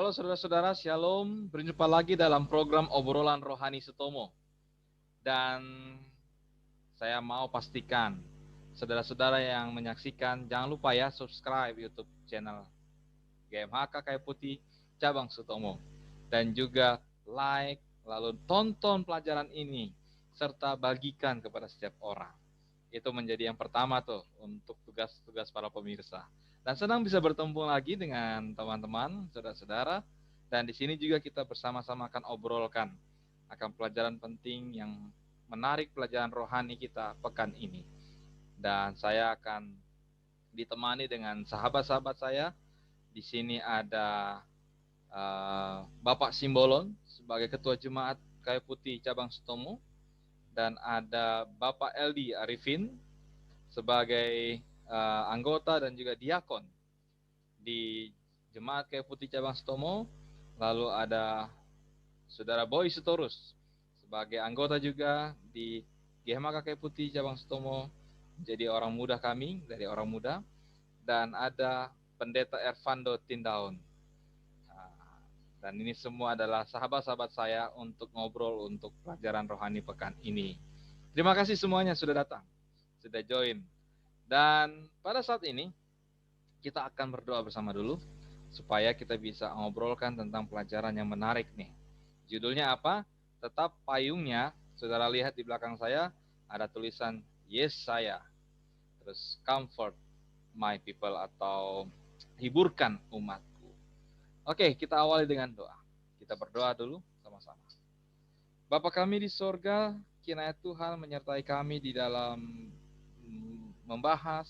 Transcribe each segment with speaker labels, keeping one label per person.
Speaker 1: Halo saudara-saudara, Shalom. Berjumpa lagi dalam program obrolan rohani Sutomo. Dan saya mau pastikan saudara-saudara yang menyaksikan, jangan lupa ya subscribe YouTube channel GMHK Kayu Putih Cabang Sutomo. Dan juga like, lalu tonton pelajaran ini, serta bagikan kepada setiap orang. Itu menjadi yang pertama tuh untuk tugas-tugas para pemirsa. Dan senang bisa bertemu lagi dengan teman-teman, saudara-saudara. Dan di sini juga kita bersama-sama akan obrolkan akan pelajaran penting yang menarik pelajaran rohani kita pekan ini. Dan saya akan ditemani dengan sahabat-sahabat saya. Di sini ada Bapak Simbolon sebagai Ketua Jemaat Kayu Putih Cabang Sutomo. Dan ada Bapak Eldi Arifin sebagai anggota dan juga diakon di Jemaat Kayu Putih Cabang Sutomo. Lalu ada Saudara Boy Sitorus sebagai anggota juga di GMHK Kayu Putih Cabang Sutomo, jadi orang muda kami, dari orang muda. Dan ada Pendeta Ervando Tindaun. Dan ini semua adalah sahabat-sahabat saya untuk ngobrol untuk pelajaran rohani pekan ini. Terima kasih semuanya sudah datang, sudah join. Dan pada saat ini kita akan berdoa bersama dulu supaya kita bisa ngobrolkan tentang pelajaran yang menarik nih. Judulnya apa? Tetap payungnya, saudara lihat di belakang saya ada tulisan Yesaya. Terus comfort my people atau hiburkan umatku. Oke, kita awali dengan doa. Kita berdoa dulu sama-sama. Bapa kami di sorga, kiranya Tuhan menyertai kami di dalam membahas,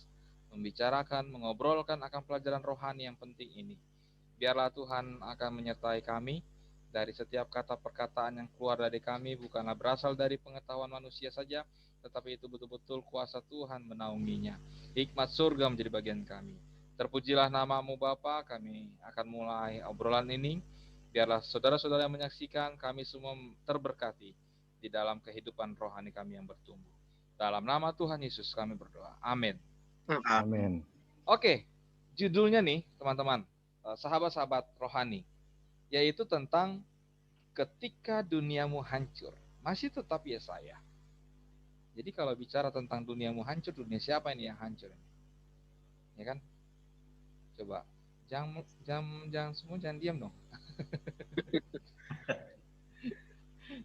Speaker 1: membicarakan, mengobrolkan akan pelajaran rohani yang penting ini. Biarlah Tuhan akan menyertai kami dari setiap kata perkataan yang keluar dari kami bukanlah berasal dari pengetahuan manusia saja, tetapi itu betul-betul kuasa Tuhan menaunginya. Hikmat surga menjadi bagian kami. Terpujilah namamu Bapa, kami akan mulai obrolan ini. Biarlah saudara-saudara yang menyaksikan, kami semua terberkati di dalam kehidupan rohani kami yang bertumbuh. Dalam nama Tuhan Yesus kami berdoa. Amin.
Speaker 2: Amin.
Speaker 1: Oke, judulnya nih teman-teman, sahabat-sahabat rohani, yaitu tentang ketika duniamu hancur, masih tetap Yesaya. Jadi kalau bicara tentang duniamu hancur, dunia siapa ini yang hancur? Ya kan? Coba, jangan semua jangan diam dong.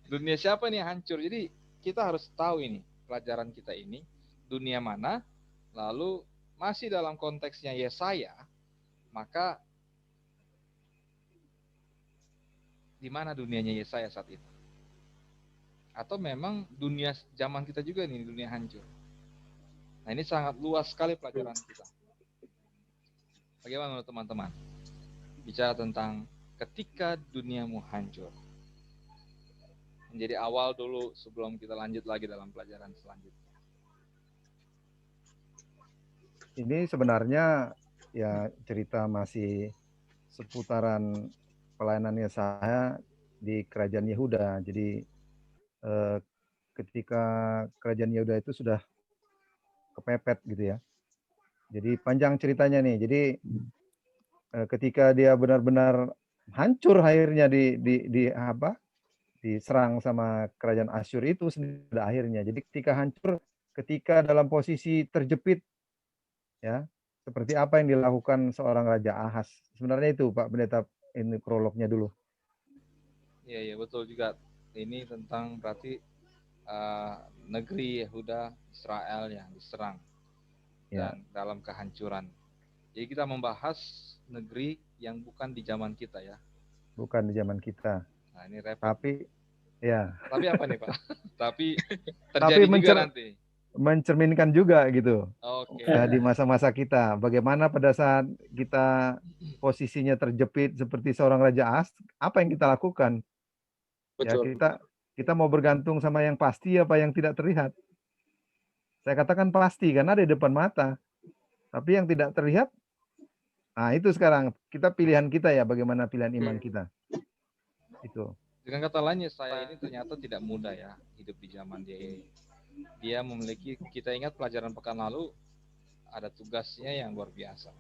Speaker 1: Dunia siapa nih yang hancur? Jadi kita harus tahu ini, pelajaran kita ini, dunia mana, lalu masih dalam konteksnya Yesaya, maka di mana dunianya Yesaya saat itu? Atau memang dunia zaman kita juga nih, dunia hancur? Nah ini sangat luas sekali pelajaran kita. Bagaimana menurut teman-teman? Bicara tentang ketika duniamu hancur. Menjadi awal dulu sebelum kita lanjut lagi dalam pelajaran selanjutnya.
Speaker 2: Ini sebenarnya ya cerita masih seputaran pelayanannya saya di kerajaan Yehuda. Jadi ketika kerajaan Yehuda itu sudah kepepet gitu ya. Jadi panjang ceritanya nih. Jadi ketika dia benar-benar hancur akhirnya diserang sama kerajaan Asyur itu pada akhirnya. Jadi ketika hancur, ketika dalam posisi terjepit, ya seperti apa yang dilakukan seorang Raja Ahaz. Sebenarnya itu Pak Pendeta, ini prolognya dulu.
Speaker 1: Iya betul juga. Ini tentang berarti negeri Yehuda Israel yang diserang dan dalam kehancuran. Jadi kita membahas negeri yang bukan di zaman kita ya.
Speaker 2: Bukan di zaman kita.
Speaker 1: Nah ini repot.
Speaker 2: Tapi
Speaker 1: apa nih Pak? Tapi terjadi juga nanti.
Speaker 2: Mencerminkan juga gitu.
Speaker 1: Oke.
Speaker 2: Di masa-masa kita. Bagaimana pada saat kita posisinya terjepit seperti seorang Raja Ahaz, apa yang kita lakukan? Betul. Ya kita mau bergantung sama yang pasti apa yang tidak terlihat. Saya katakan pasti karena ada di depan mata. Tapi yang tidak terlihat, nah itu sekarang kita pilihan kita ya, bagaimana pilihan iman kita. Itu.
Speaker 1: Dengan kata lainnya, saya ini ternyata tidak mudah ya hidup di zaman dia memiliki, kita ingat pelajaran pekan lalu ada tugasnya yang luar biasa.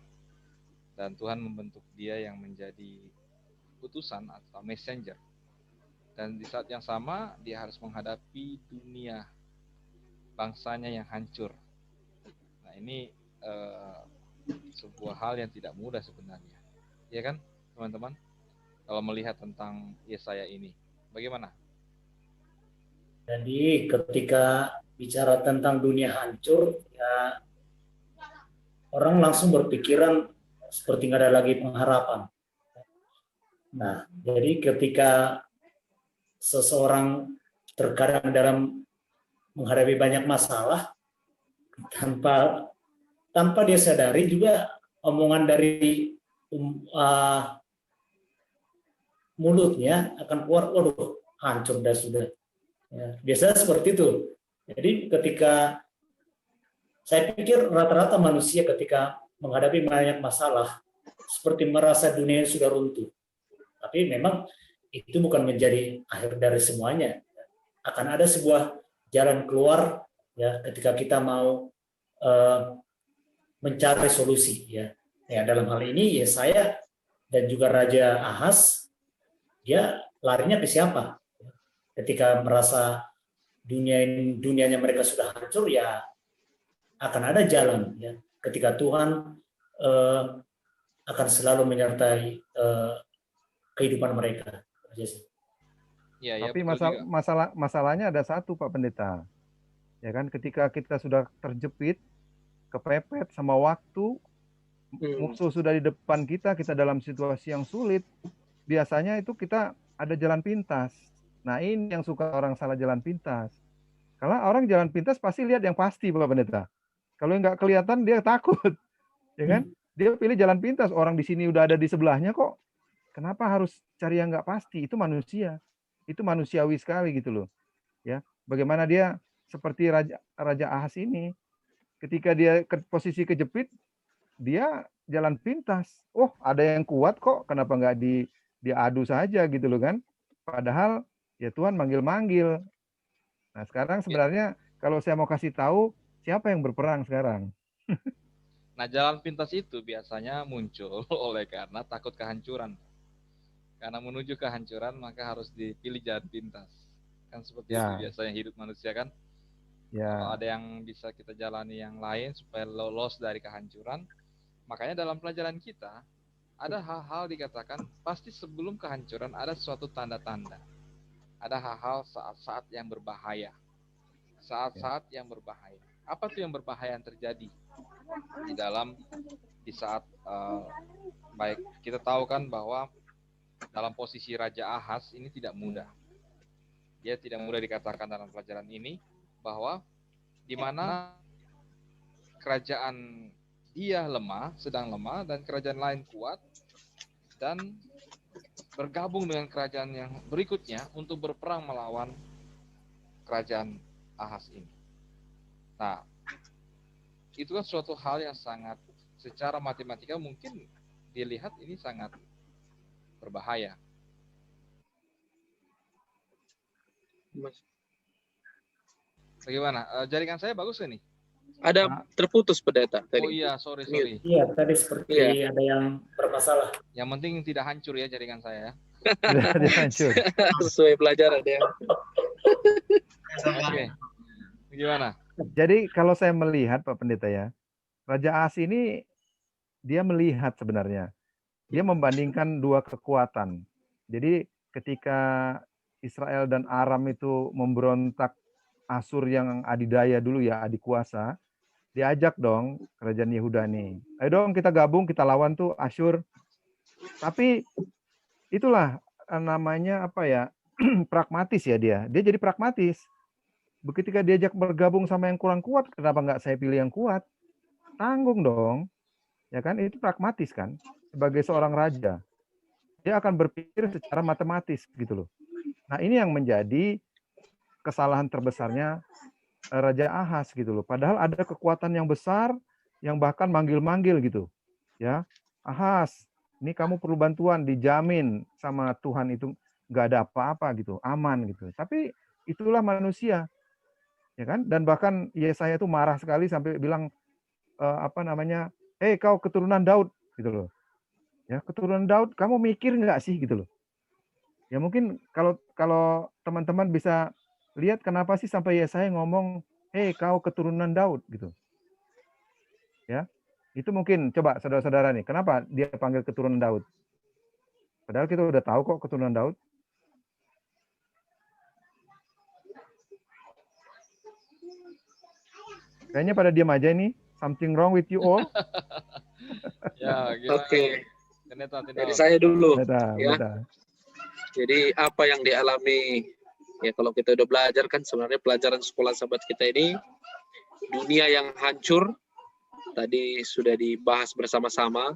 Speaker 1: Dan Tuhan membentuk dia yang menjadi utusan atau messenger. Dan di saat yang sama dia harus menghadapi dunia bangsanya yang hancur. Nah ini sebuah hal yang tidak mudah sebenarnya, ya kan teman-teman? Kalau melihat tentang Yesaya ini, bagaimana?
Speaker 3: Jadi ketika bicara tentang dunia hancur, ya orang langsung berpikiran seperti nggak ada lagi pengharapan. Nah, jadi ketika seseorang terkadang dalam menghadapi banyak masalah, tanpa dia sadari juga omongan dari mulutnya akan keluar, waduh, hancur dah sudah. Ya, biasanya seperti itu. Jadi ketika saya pikir rata-rata manusia ketika menghadapi banyak masalah seperti merasa dunia sudah runtuh. Tapi memang itu bukan menjadi akhir dari semuanya. Akan ada sebuah jalan keluar ya ketika kita mau mencari solusi ya. Ya dalam hal ini ya saya dan juga Raja Ahaz dia larinya ke siapa? Ketika merasa dunianya mereka sudah hancur ya akan ada jalan ya ketika Tuhan akan selalu menyertai kehidupan mereka.
Speaker 1: Ya,
Speaker 2: Tapi
Speaker 1: betul juga.
Speaker 2: masalahnya ada satu Pak Pendeta. Ya kan ketika kita sudah terjepit, kepepet sama waktu, musuh sudah di depan kita dalam situasi yang sulit, biasanya itu kita ada jalan pintas. Nah ini yang suka orang salah jalan pintas. Karena orang jalan pintas pasti lihat yang pasti Pak Pendeta. Kalau nggak kelihatan dia takut, ya kan? Dia pilih jalan pintas. Orang di sini udah ada di sebelahnya kok. Kenapa harus cari yang nggak pasti? Itu manusia. Itu manusiawi sekali gitu loh. Ya, bagaimana dia seperti Raja Ahaz ini, ketika dia ke posisi kejepit, dia jalan pintas. Oh, ada yang kuat kok. Kenapa nggak diadu saja gitu loh kan? Padahal ya Tuhan manggil-manggil. Nah, sekarang sebenarnya kalau saya mau kasih tahu siapa yang berperang sekarang.
Speaker 1: Nah, jalan pintas itu biasanya muncul oleh karena takut kehancuran. Karena menuju kehancuran maka harus dipilih jalan pintas. Kan seperti itu biasanya hidup manusia kan. Kalau ada yang bisa kita jalani yang lain supaya lolos dari kehancuran, makanya dalam pelajaran kita ada hal-hal dikatakan pasti sebelum kehancuran ada suatu tanda-tanda. Ada hal-hal saat-saat yang berbahaya. Saat-saat yang berbahaya. Apa tuh yang berbahaya yang terjadi di saat baik kita tahu kan bahwa dalam posisi Raja Ahaz ini tidak mudah. Dia tidak mudah dikatakan dalam pelajaran ini bahwa di mana kerajaan dia sedang lemah dan kerajaan lain kuat dan bergabung dengan kerajaan yang berikutnya untuk berperang melawan kerajaan Ahaz ini. Nah, itu kan suatu hal yang sangat secara matematika mungkin dilihat ini sangat berbahaya. Bagaimana? Jaringan saya bagus gak nih?
Speaker 4: Ada terputus pendeta tadi.
Speaker 1: Oh iya, sorry.
Speaker 3: Iya, tadi seperti ada yang bermasalah.
Speaker 1: Yang penting tidak hancur ya jaringan saya ya.
Speaker 2: Tidak hancur.
Speaker 4: Sesuai pelajaran ya.
Speaker 1: Oke. Gimana?
Speaker 2: Jadi kalau saya melihat Pak Pendeta ya, Raja Ahaz ini dia melihat sebenarnya. Dia membandingkan dua kekuatan. Jadi ketika Israel dan Aram itu memberontak Asur yang adidaya dulu ya, adik kuasa, diajak dong kerajaan Yehuda nih. Ayo dong kita gabung, kita lawan tuh Asyur. Tapi itulah namanya apa ya, pragmatis ya dia. Dia jadi pragmatis. Ketika diajak bergabung sama yang kurang kuat, kenapa nggak saya pilih yang kuat? Tanggung dong. Ya kan, itu pragmatis kan. Sebagai seorang raja, dia akan berpikir secara matematis gitu loh. Nah ini yang menjadi kesalahan terbesarnya Raja Ahaz gitu loh. Padahal ada kekuatan yang besar yang bahkan manggil-manggil gitu. Ya, Ahaz, ini kamu perlu bantuan, dijamin sama Tuhan itu nggak ada apa-apa gitu, aman gitu. Tapi itulah manusia, ya kan? Dan bahkan Yesaya itu marah sekali sampai bilang kau keturunan Daud gitu loh. Ya, keturunan Daud, kamu mikir nggak sih gitu loh. Ya mungkin kalau teman-teman bisa lihat kenapa sih sampai Yesaya ngomong, "Hei, kau keturunan Daud," gitu. Ya. Itu mungkin coba saudara-saudara nih, kenapa dia panggil keturunan Daud? Padahal kita udah tahu kok keturunan Daud. Kayaknya pada diam aja nih. Something wrong with you all.
Speaker 1: Ya, gimana?
Speaker 4: Oke.
Speaker 1: Pendeta
Speaker 4: Jadi
Speaker 1: Tindaun.
Speaker 4: saya dulu.
Speaker 2: Pendeta,
Speaker 4: Ya.
Speaker 2: pendeta.
Speaker 4: Jadi apa yang dialami, ya kalau kita udah belajar kan sebenarnya pelajaran sekolah sahabat kita ini, dunia yang hancur, tadi sudah dibahas bersama-sama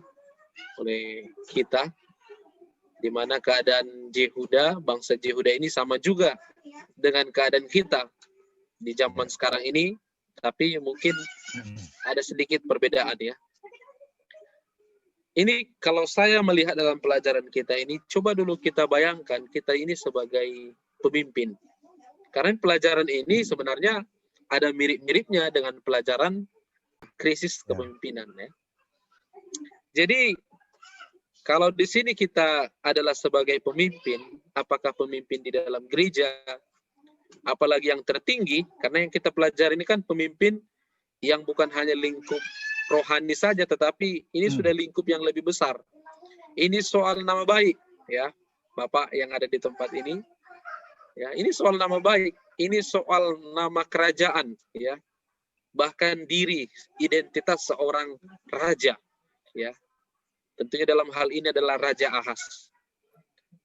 Speaker 4: oleh kita, di mana keadaan Yehuda, bangsa Yehuda ini sama juga dengan keadaan kita di zaman sekarang ini, tapi mungkin ada sedikit perbedaan ya. Ini kalau saya melihat dalam pelajaran kita ini, coba dulu kita bayangkan kita ini sebagai pemimpin. Karena pelajaran ini sebenarnya ada mirip-miripnya dengan pelajaran krisis kepemimpinan ya. Jadi kalau di sini kita adalah sebagai pemimpin, apakah pemimpin di dalam gereja, apalagi yang tertinggi, karena yang kita pelajari ini kan pemimpin yang bukan hanya lingkup rohani saja, tetapi ini sudah lingkup yang lebih besar. Ini soal nama baik, ya, Bapak yang ada di tempat ini. Ya, ini soal nama baik, ini soal nama kerajaan, ya, bahkan diri, identitas seorang raja, ya. Tentunya dalam hal ini adalah Raja Ahaz.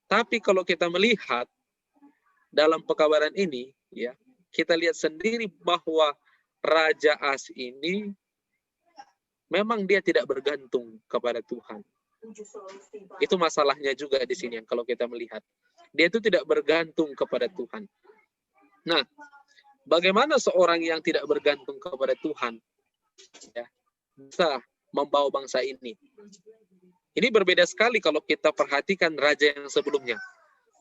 Speaker 4: Tapi kalau kita melihat dalam pekabaran ini, ya, kita lihat sendiri bahwa Raja Ahaz ini memang dia tidak bergantung kepada Tuhan. Itu masalahnya juga di sini yang kalau kita melihat. Dia itu tidak bergantung kepada Tuhan. Nah, bagaimana seorang yang tidak bergantung kepada Tuhan ya, bisa membawa bangsa ini? Ini berbeda sekali kalau kita perhatikan raja yang sebelumnya.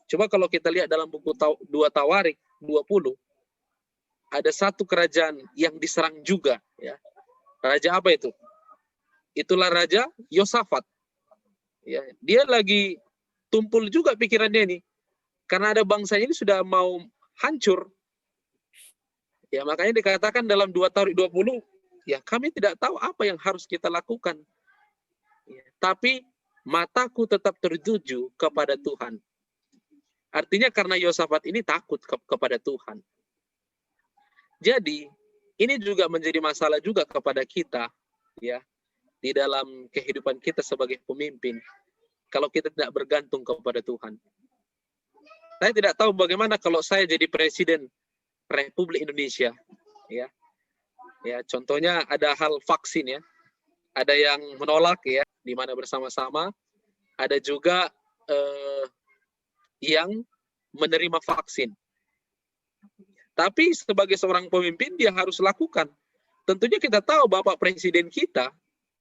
Speaker 4: Coba kalau kita lihat dalam buku 2 Tawarik 20, ada satu kerajaan yang diserang juga. Ya. Raja apa itu? Itulah Raja Yosafat. Ya, dia lagi tumpul juga pikirannya ini. Karena ada bangsa ini sudah mau hancur. Ya, makanya dikatakan dalam 2 Tawarik 20, ya kami tidak tahu apa yang harus kita lakukan. Ya, tapi mataku tetap tertuju kepada Tuhan. Artinya karena Yosafat ini takut kepada Tuhan. Jadi, ini juga menjadi masalah juga kepada kita, ya, di dalam kehidupan kita sebagai pemimpin, kalau kita tidak bergantung kepada Tuhan. Saya tidak tahu bagaimana kalau saya jadi Presiden Republik Indonesia, ya. Ya, contohnya ada hal vaksin ya. Ada yang menolak ya, di mana bersama-sama. Ada juga yang menerima vaksin. Tapi sebagai seorang pemimpin dia harus lakukan. Tentunya kita tahu Bapak Presiden kita,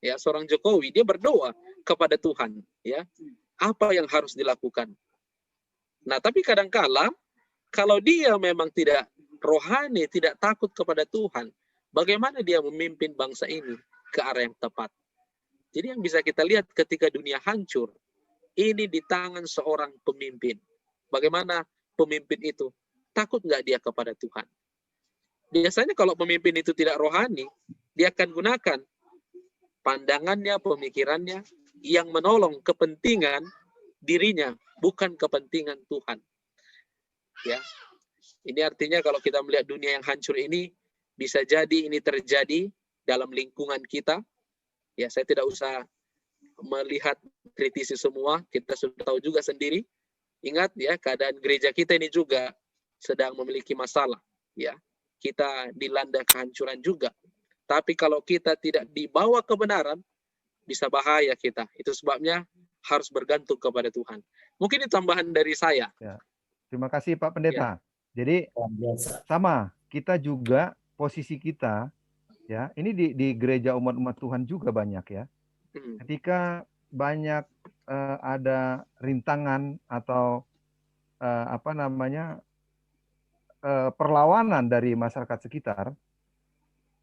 Speaker 4: ya seorang Jokowi, dia berdoa kepada Tuhan, ya apa yang harus dilakukan. Nah, tapi kadangkala kalau dia memang tidak rohani, tidak takut kepada Tuhan, bagaimana dia memimpin bangsa ini ke arah yang tepat? Jadi yang bisa kita lihat ketika dunia hancur, ini di tangan seorang pemimpin. Bagaimana pemimpin itu? Takut nggak dia kepada Tuhan? Biasanya kalau pemimpin itu tidak rohani, dia akan gunakan pandangannya, pemikirannya yang menolong kepentingan dirinya, bukan kepentingan Tuhan. Ya, ini artinya kalau kita melihat dunia yang hancur ini, bisa jadi ini terjadi dalam lingkungan kita. Ya, saya tidak usah melihat kritisi semua, kita sudah tahu juga sendiri. Ingat ya, keadaan gereja kita ini juga sedang memiliki masalah. Ya, kita dilanda kehancuran juga. Tapi kalau kita tidak dibawa kebenaran, bisa bahaya kita. Itu sebabnya harus bergantung kepada Tuhan. Mungkin ini tambahan dari saya.
Speaker 2: Ya. Terima kasih Pak Pendeta. Ya. Jadi
Speaker 3: Biasa.
Speaker 2: sama, kita juga posisi kita ya, ini di gereja umat-umat Tuhan juga banyak ya. Ketika banyak ada rintangan atau perlawanan dari masyarakat sekitar,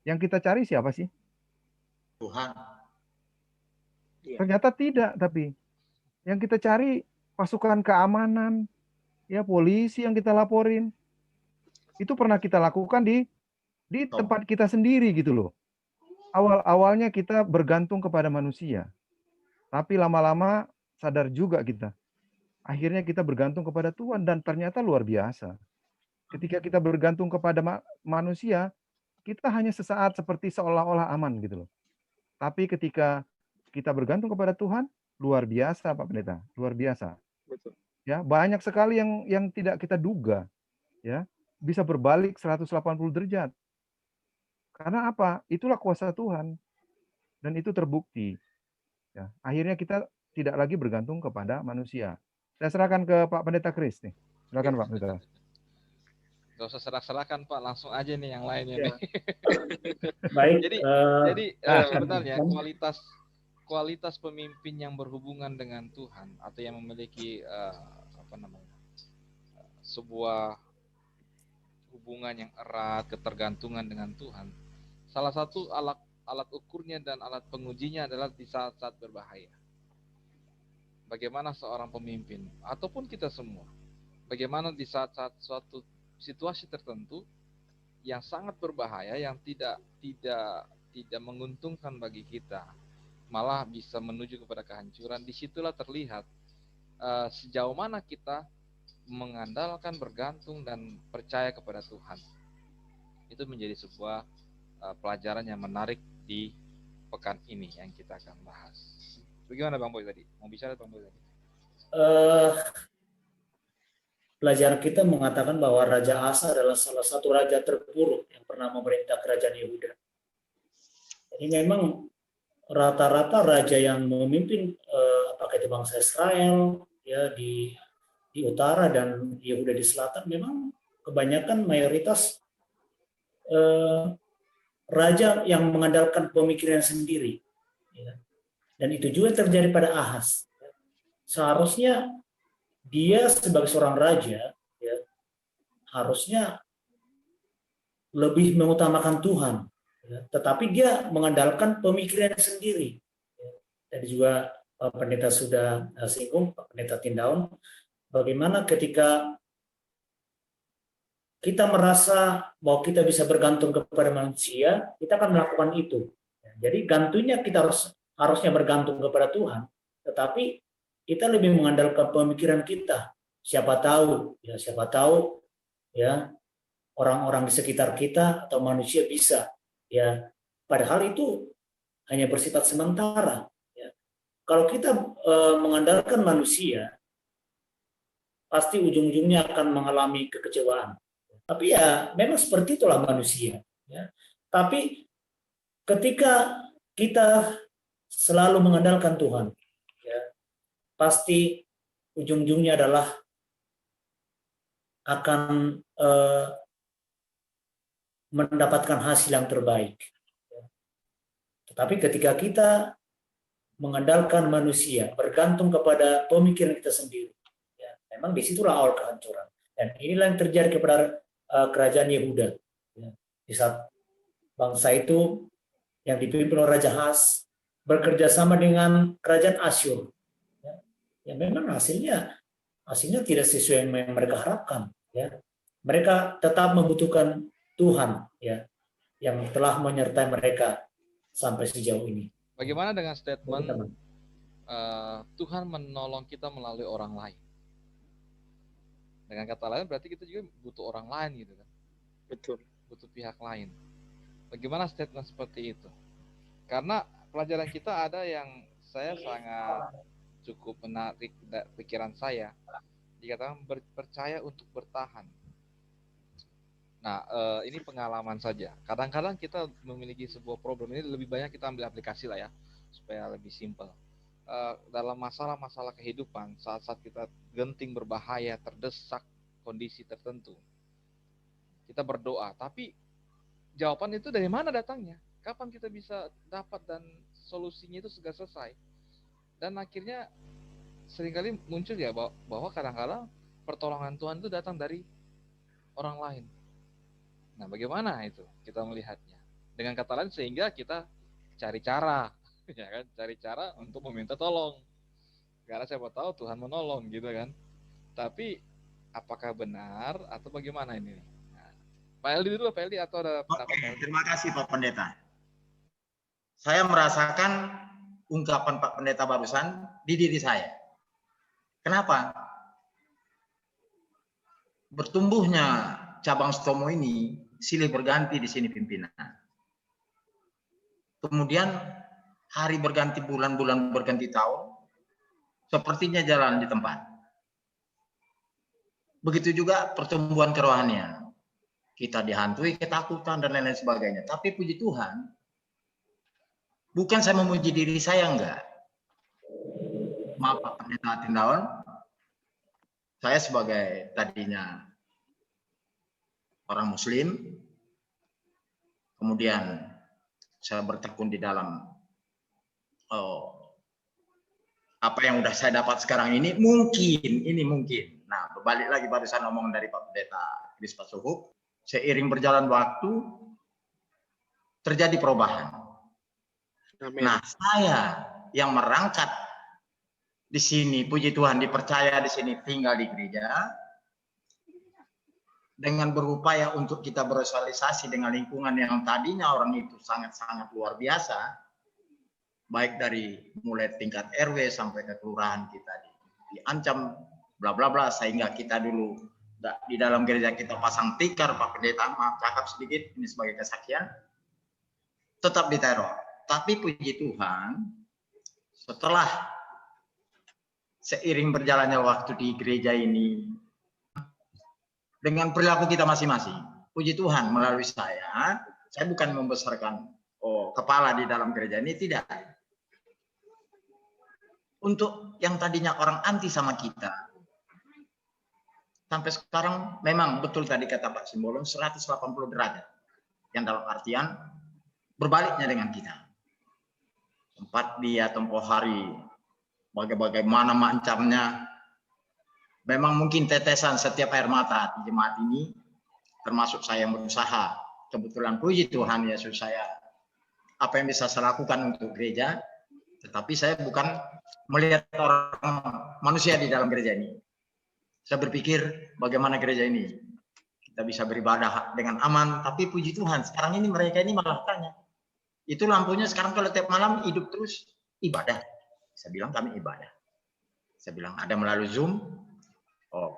Speaker 2: yang kita cari siapa sih?
Speaker 5: Tuhan.
Speaker 2: Ternyata tidak, tapi Yang kita cari pasukan keamanan, ya polisi yang kita laporin. Itu pernah kita lakukan di tempat kita sendiri gitu loh. Awalnya kita bergantung kepada manusia. Tapi lama-lama sadar juga kita. Akhirnya kita bergantung kepada Tuhan dan ternyata luar biasa. Ketika kita bergantung kepada manusia, kita hanya sesaat seperti seolah-olah aman gitu loh. Tapi ketika kita bergantung kepada Tuhan, luar biasa Pak Pendeta, luar biasa.
Speaker 4: Betul.
Speaker 2: Ya, banyak sekali yang tidak kita duga, ya. Bisa berbalik 180 derajat. Karena apa? Itulah kuasa Tuhan dan itu terbukti. Ya, akhirnya kita tidak lagi bergantung kepada manusia. Saya serahkan ke Pak Pendeta Kris nih. Silakan Pak Pendeta.
Speaker 1: Gak usah serak-serakan Pak, langsung aja nih yang lainnya
Speaker 3: Ya.
Speaker 1: nih.
Speaker 3: Baik.
Speaker 1: Jadi sebenarnya kualitas pemimpin yang berhubungan dengan Tuhan atau yang memiliki sebuah hubungan yang erat, ketergantungan dengan Tuhan. Salah satu alat ukurnya dan alat pengujinya adalah di saat-saat berbahaya. Bagaimana seorang pemimpin ataupun kita semua, bagaimana di saat-saat suatu situasi tertentu yang sangat berbahaya, yang tidak menguntungkan bagi kita, malah bisa menuju kepada kehancuran. Disitulah terlihat sejauh mana kita mengandalkan, bergantung dan percaya kepada Tuhan. Itu menjadi sebuah pelajaran yang menarik di pekan ini yang kita akan bahas. Bagaimana Bang Boy tadi? Mau bicara Bang Boy tadi?
Speaker 3: Pelajaran kita mengatakan bahwa Raja Asa adalah salah satu raja terburuk yang pernah memerintah kerajaan Yehuda. Jadi memang rata-rata raja yang memimpin apakah itu bangsa Israel ya di utara dan Yehuda di selatan, memang kebanyakan mayoritas raja yang mengandalkan pemikiran sendiri. Ya. Dan itu juga terjadi pada Ahaz. Seharusnya dia sebagai seorang raja ya, harusnya lebih mengutamakan Tuhan. Ya. Tetapi dia mengandalkan pemikiran sendiri. Ya. Tadi juga Pak Pendeta sudah singgung, Pak Pendeta Tindaun, bagaimana ketika kita merasa bahwa kita bisa bergantung kepada manusia, kita akan melakukan itu. Jadi gantungnya kita harusnya bergantung kepada Tuhan, tetapi kita lebih mengandalkan pemikiran kita. Siapa tahu ya orang-orang di sekitar kita atau manusia bisa ya. Padahal itu hanya bersifat sementara. Ya. Kalau kita mengandalkan manusia, pasti ujung-ujungnya akan mengalami kekecewaan. Tapi ya memang seperti itulah manusia. Ya. Tapi ketika kita selalu mengandalkan Tuhan, ya, pasti ujung-ujungnya adalah akan mendapatkan hasil yang terbaik. Ya. Tetapi ketika kita mengandalkan manusia, bergantung kepada pemikiran kita sendiri, ya, memang disitulah awal kehancuran. Dan inilah yang terjadi kepada kerajaan Yehuda. Ya. Di saat bangsa itu yang dipimpin oleh Raja Ahaz bekerja sama dengan kerajaan Asyur. Ya memang hasilnya tidak sesuai yang mereka harapkan. Ya. Mereka tetap membutuhkan Tuhan ya yang telah menyertai mereka sampai sejauh ini.
Speaker 1: Bagaimana dengan statement Tuhan menolong kita melalui orang lain? Dengan kata lain berarti kita juga butuh orang lain gitu kan.
Speaker 4: Betul.
Speaker 1: Butuh pihak lain. Bagaimana statement seperti itu? Karena pelajaran kita ada yang saya sangat cukup menarik pikiran saya. Dikatakan percaya untuk bertahan. Nah, ini pengalaman saja. Kadang-kadang kita memiliki sebuah problem, ini lebih banyak kita ambil aplikasi lah ya, supaya lebih simpel. Dalam masalah-masalah kehidupan, saat-saat kita genting, berbahaya, terdesak kondisi tertentu, kita berdoa, tapi jawaban itu dari mana datangnya? Kapan kita bisa dapat dan solusinya itu sudah selesai? Dan akhirnya seringkali muncul ya bahwa kadang-kadang pertolongan Tuhan itu datang dari orang lain. Nah, bagaimana itu kita melihatnya? Dengan kata lain, sehingga kita cari cara, ya kan? Cari cara untuk meminta tolong. karena siapa tahu Tuhan menolong gitu kan. Tapi apakah benar atau bagaimana ini? Nah, Pak Eldi dulu, Pak Eldi, atau ada pendapat Pak Eldi?
Speaker 5: Terima kasih Pak Pendeta. Saya merasakan ungkapan Pak Pendeta barusan di diri saya. Kenapa? Bertumbuhnya cabang Stomo ini silih berganti di sini pimpinan. Kemudian hari berganti, bulan berganti tahun, sepertinya jalan di tempat. Begitu juga pertumbuhan kerohanian. Kita dihantui ketakutan dan lain-lain sebagainya. Tapi puji Tuhan, bukan saya memuji diri saya, enggak. Maaf Pak Pendeta Tindaon, saya sebagai tadinya orang Muslim, kemudian saya bertekun di dalam apa yang udah saya dapat sekarang ini mungkin. Nah, berbalik lagi barusan ngomong dari Pak Pendeta Kris Pasuhuk, seiring berjalan waktu terjadi perubahan.
Speaker 4: Amin.
Speaker 5: Nah, saya yang merangkat di sini, puji Tuhan, dipercaya di sini tinggal di gereja dengan berupaya untuk kita bersosialisasi dengan lingkungan yang tadinya orang itu sangat-sangat luar biasa, baik dari mulai tingkat RW sampai ke kelurahan kita diancam bla bla bla, sehingga kita dulu di dalam gereja kita pasang tikar, Pak Pendeta, maaf cakap sedikit ini sebagai kesaksian, tetap diteror. Tapi puji Tuhan, setelah seiring berjalannya waktu di gereja ini, dengan perilaku kita masing-masing, puji Tuhan, melalui saya bukan membesarkan kepala di dalam gereja ini, tidak. Untuk yang tadinya orang anti sama kita, sampai sekarang memang betul tadi kata Pak Simbolon 180 derajat. Yang dalam artian berbaliknya dengan kita. Sempat dia tempoh hari bagaimana mancamnya. Memang mungkin tetesan setiap air mata di jemaat ini, termasuk saya yang berusaha. Kebetulan puji Tuhan Yesus, saya apa yang bisa saya lakukan untuk gereja, tetapi saya bukan melihat orang manusia di dalam gereja ini. Saya berpikir bagaimana gereja ini kita bisa beribadah dengan aman, tapi puji Tuhan sekarang ini mereka ini malah tanya, itu lampunya sekarang kalau tiap malam hidup terus ibadah. Saya bilang kami ibadah. Saya bilang ada melalui Zoom,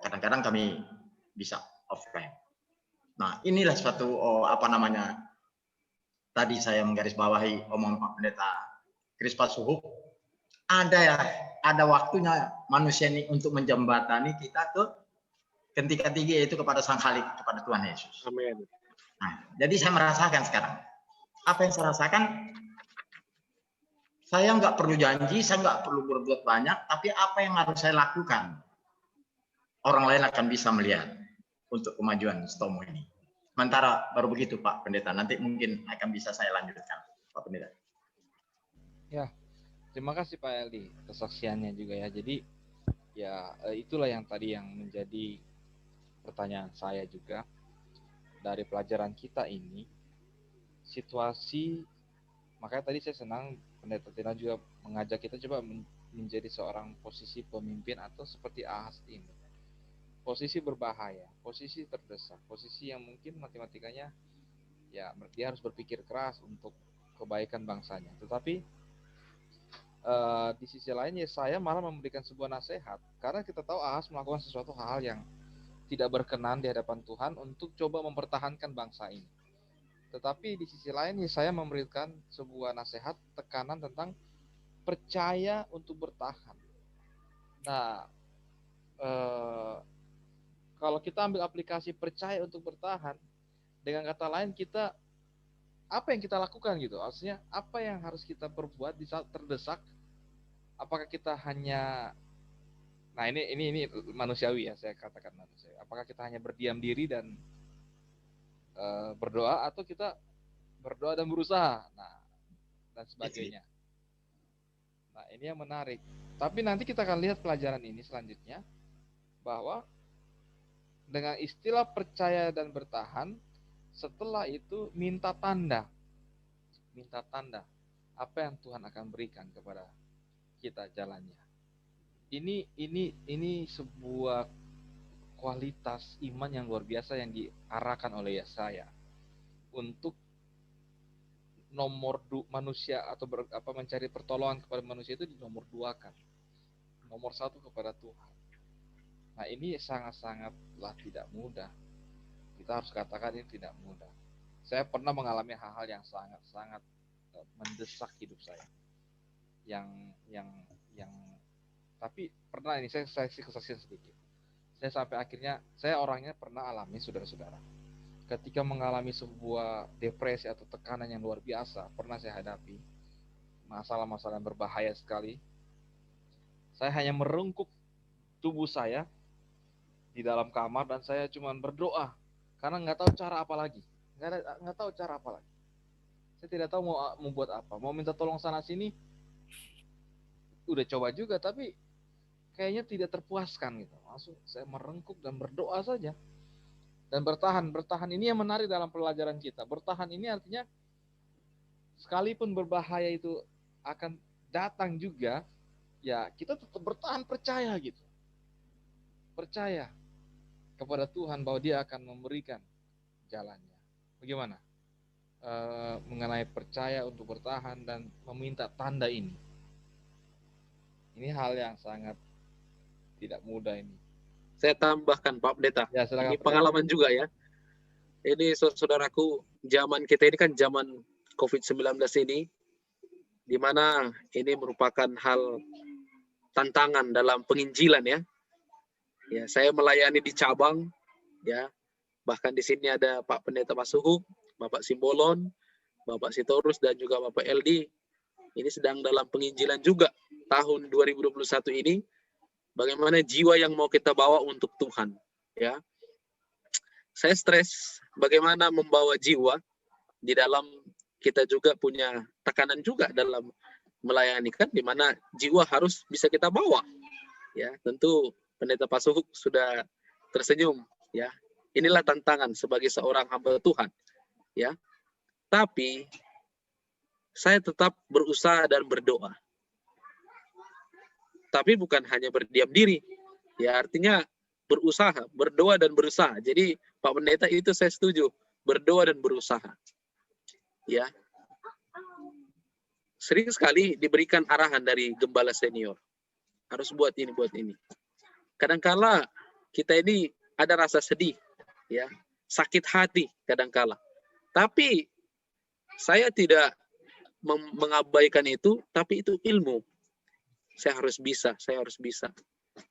Speaker 5: kadang-kadang kami bisa offline. Nah, inilah suatu tadi saya menggarisbawahi omongan Pak Pendeta Kris Pasuhuk, ada waktunya manusia ini untuk menjembatani kita ke tingkat tinggi, yaitu kepada Sang Khalik, kepada Tuhan Yesus.
Speaker 4: Amin.
Speaker 5: Nah, jadi saya merasakan sekarang apa yang saya rasakan. Saya nggak perlu janji, saya nggak perlu berbuat banyak, tapi apa yang harus saya lakukan, orang lain akan bisa melihat untuk kemajuan Stomo ini. Sementara baru begitu Pak Pendeta, nanti mungkin akan bisa saya lanjutkan Pak Pendeta.
Speaker 1: Ya, terima kasih Pak Eldi kesaksiannya juga ya. Jadi ya itulah yang tadi yang menjadi pertanyaan saya juga dari pelajaran kita ini, situasi. Makanya tadi saya senang Pendeta Tina juga mengajak kita coba menjadi seorang posisi pemimpin atau seperti Ahaz ini. Posisi berbahaya, posisi terdesak, posisi yang mungkin matematikanya ya dia harus berpikir keras untuk kebaikan bangsanya. Tetapi di sisi lain ya saya malah memberikan sebuah nasihat, karena kita tahu Ahaz melakukan sesuatu hal yang tidak berkenan di hadapan Tuhan untuk coba mempertahankan bangsa ini. Tetapi di sisi lain ya saya memberikan sebuah nasihat, tekanan tentang percaya untuk bertahan. Nah, kalau kita ambil aplikasi percaya untuk bertahan, dengan kata lain kita apa yang kita lakukan gitu, artinya apa yang harus kita perbuat di saat terdesak. Apakah kita hanya, nah ini manusiawi ya, saya katakan manusiawi. Apakah kita hanya berdiam diri dan berdoa, atau kita berdoa dan berusaha, nah dan sebagainya. Nah ini yang menarik. Tapi nanti kita akan lihat pelajaran ini selanjutnya, bahwa dengan istilah percaya dan bertahan, setelah itu minta tanda apa yang Tuhan akan berikan kepada kita jalannya. ini sebuah kualitas iman yang luar biasa yang diarahkan oleh Yesaya untuk manusia atau mencari pertolongan kepada manusia itu di nomor 2 kan. Nomor 1 kepada Tuhan. Nah, ini sangat-sangatlah tidak mudah. Kita harus katakan ini tidak mudah. Saya pernah mengalami hal-hal yang sangat-sangat mendesak hidup saya. Yang tapi pernah ini saya kesaksian sedikit. Saya sampai akhirnya, saya orangnya pernah alami, saudara-saudara. Ketika mengalami sebuah depresi atau tekanan yang luar biasa, pernah saya hadapi masalah-masalah yang berbahaya sekali. Saya hanya merengkup tubuh saya di dalam kamar dan saya cuma berdoa karena nggak tahu cara apa lagi, nggak tahu cara apa lagi. Saya tidak tahu mau membuat apa, mau minta tolong sana sini, udah coba juga tapi kayaknya tidak terpuaskan gitu. Langsung saya merengkup dan berdoa saja. Dan bertahan ini yang menarik dalam pelajaran kita. Bertahan ini artinya sekalipun berbahaya itu akan datang juga, ya kita tetap bertahan, percaya gitu. Percaya kepada Tuhan bahwa Dia akan memberikan jalannya. Bagaimana? Mengenai percaya untuk bertahan dan meminta tanda ini. Ini hal yang sangat tidak mudah ini.
Speaker 4: Saya tambahkan Pak Pendeta,
Speaker 1: Ya, silakan,
Speaker 4: ini pengalaman juga ya. Ini saudaraku, zaman kita ini kan zaman COVID-19 ini, di mana ini merupakan hal tantangan dalam penginjilan ya. Ya, saya melayani di cabang ya. Bahkan di sini ada Pak Pendeta Pasuhuk, Bapak Simbolon, Bapak Sitorus dan juga Bapak LD. Ini sedang dalam penginjilan juga tahun 2021 ini. Bagaimana jiwa yang mau kita bawa untuk Tuhan, ya. Saya stres bagaimana membawa jiwa di dalam kita juga punya tekanan juga dalam melayani kan, di mana jiwa harus bisa kita bawa. Ya, tentu Pendeta Pasuhuk sudah tersenyum, ya. Inilah tantangan sebagai seorang hamba Tuhan, ya. Tapi saya tetap berusaha dan berdoa. Tapi bukan hanya berdiam diri. Ya, artinya berusaha, berdoa dan berusaha. Jadi Pak Pendeta itu saya setuju, berdoa dan berusaha. Ya. Sering sekali diberikan arahan dari gembala senior. Harus buat ini, buat ini. Kadangkala kita ini ada rasa sedih, ya, sakit hati kadangkala. Tapi saya tidak mengabaikan itu, tapi itu ilmu. Saya harus bisa.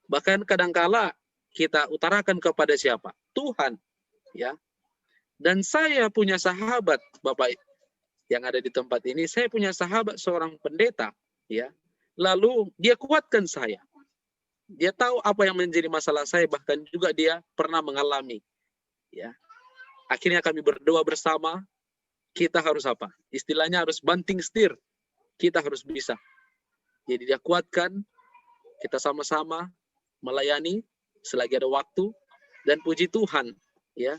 Speaker 4: Bahkan kadangkala kita utarakan kepada siapa? Tuhan, ya. Dan saya punya sahabat, Bapak yang ada di tempat ini, saya punya sahabat seorang pendeta, ya. Lalu dia kuatkan saya. Dia tahu apa yang menjadi masalah saya, bahkan juga dia pernah mengalami, ya. Akhirnya kami berdoa bersama. Kita harus apa? Istilahnya harus banting setir. Kita harus bisa. Jadi dia kuatkan, kita sama-sama melayani selagi ada waktu, dan puji Tuhan, ya.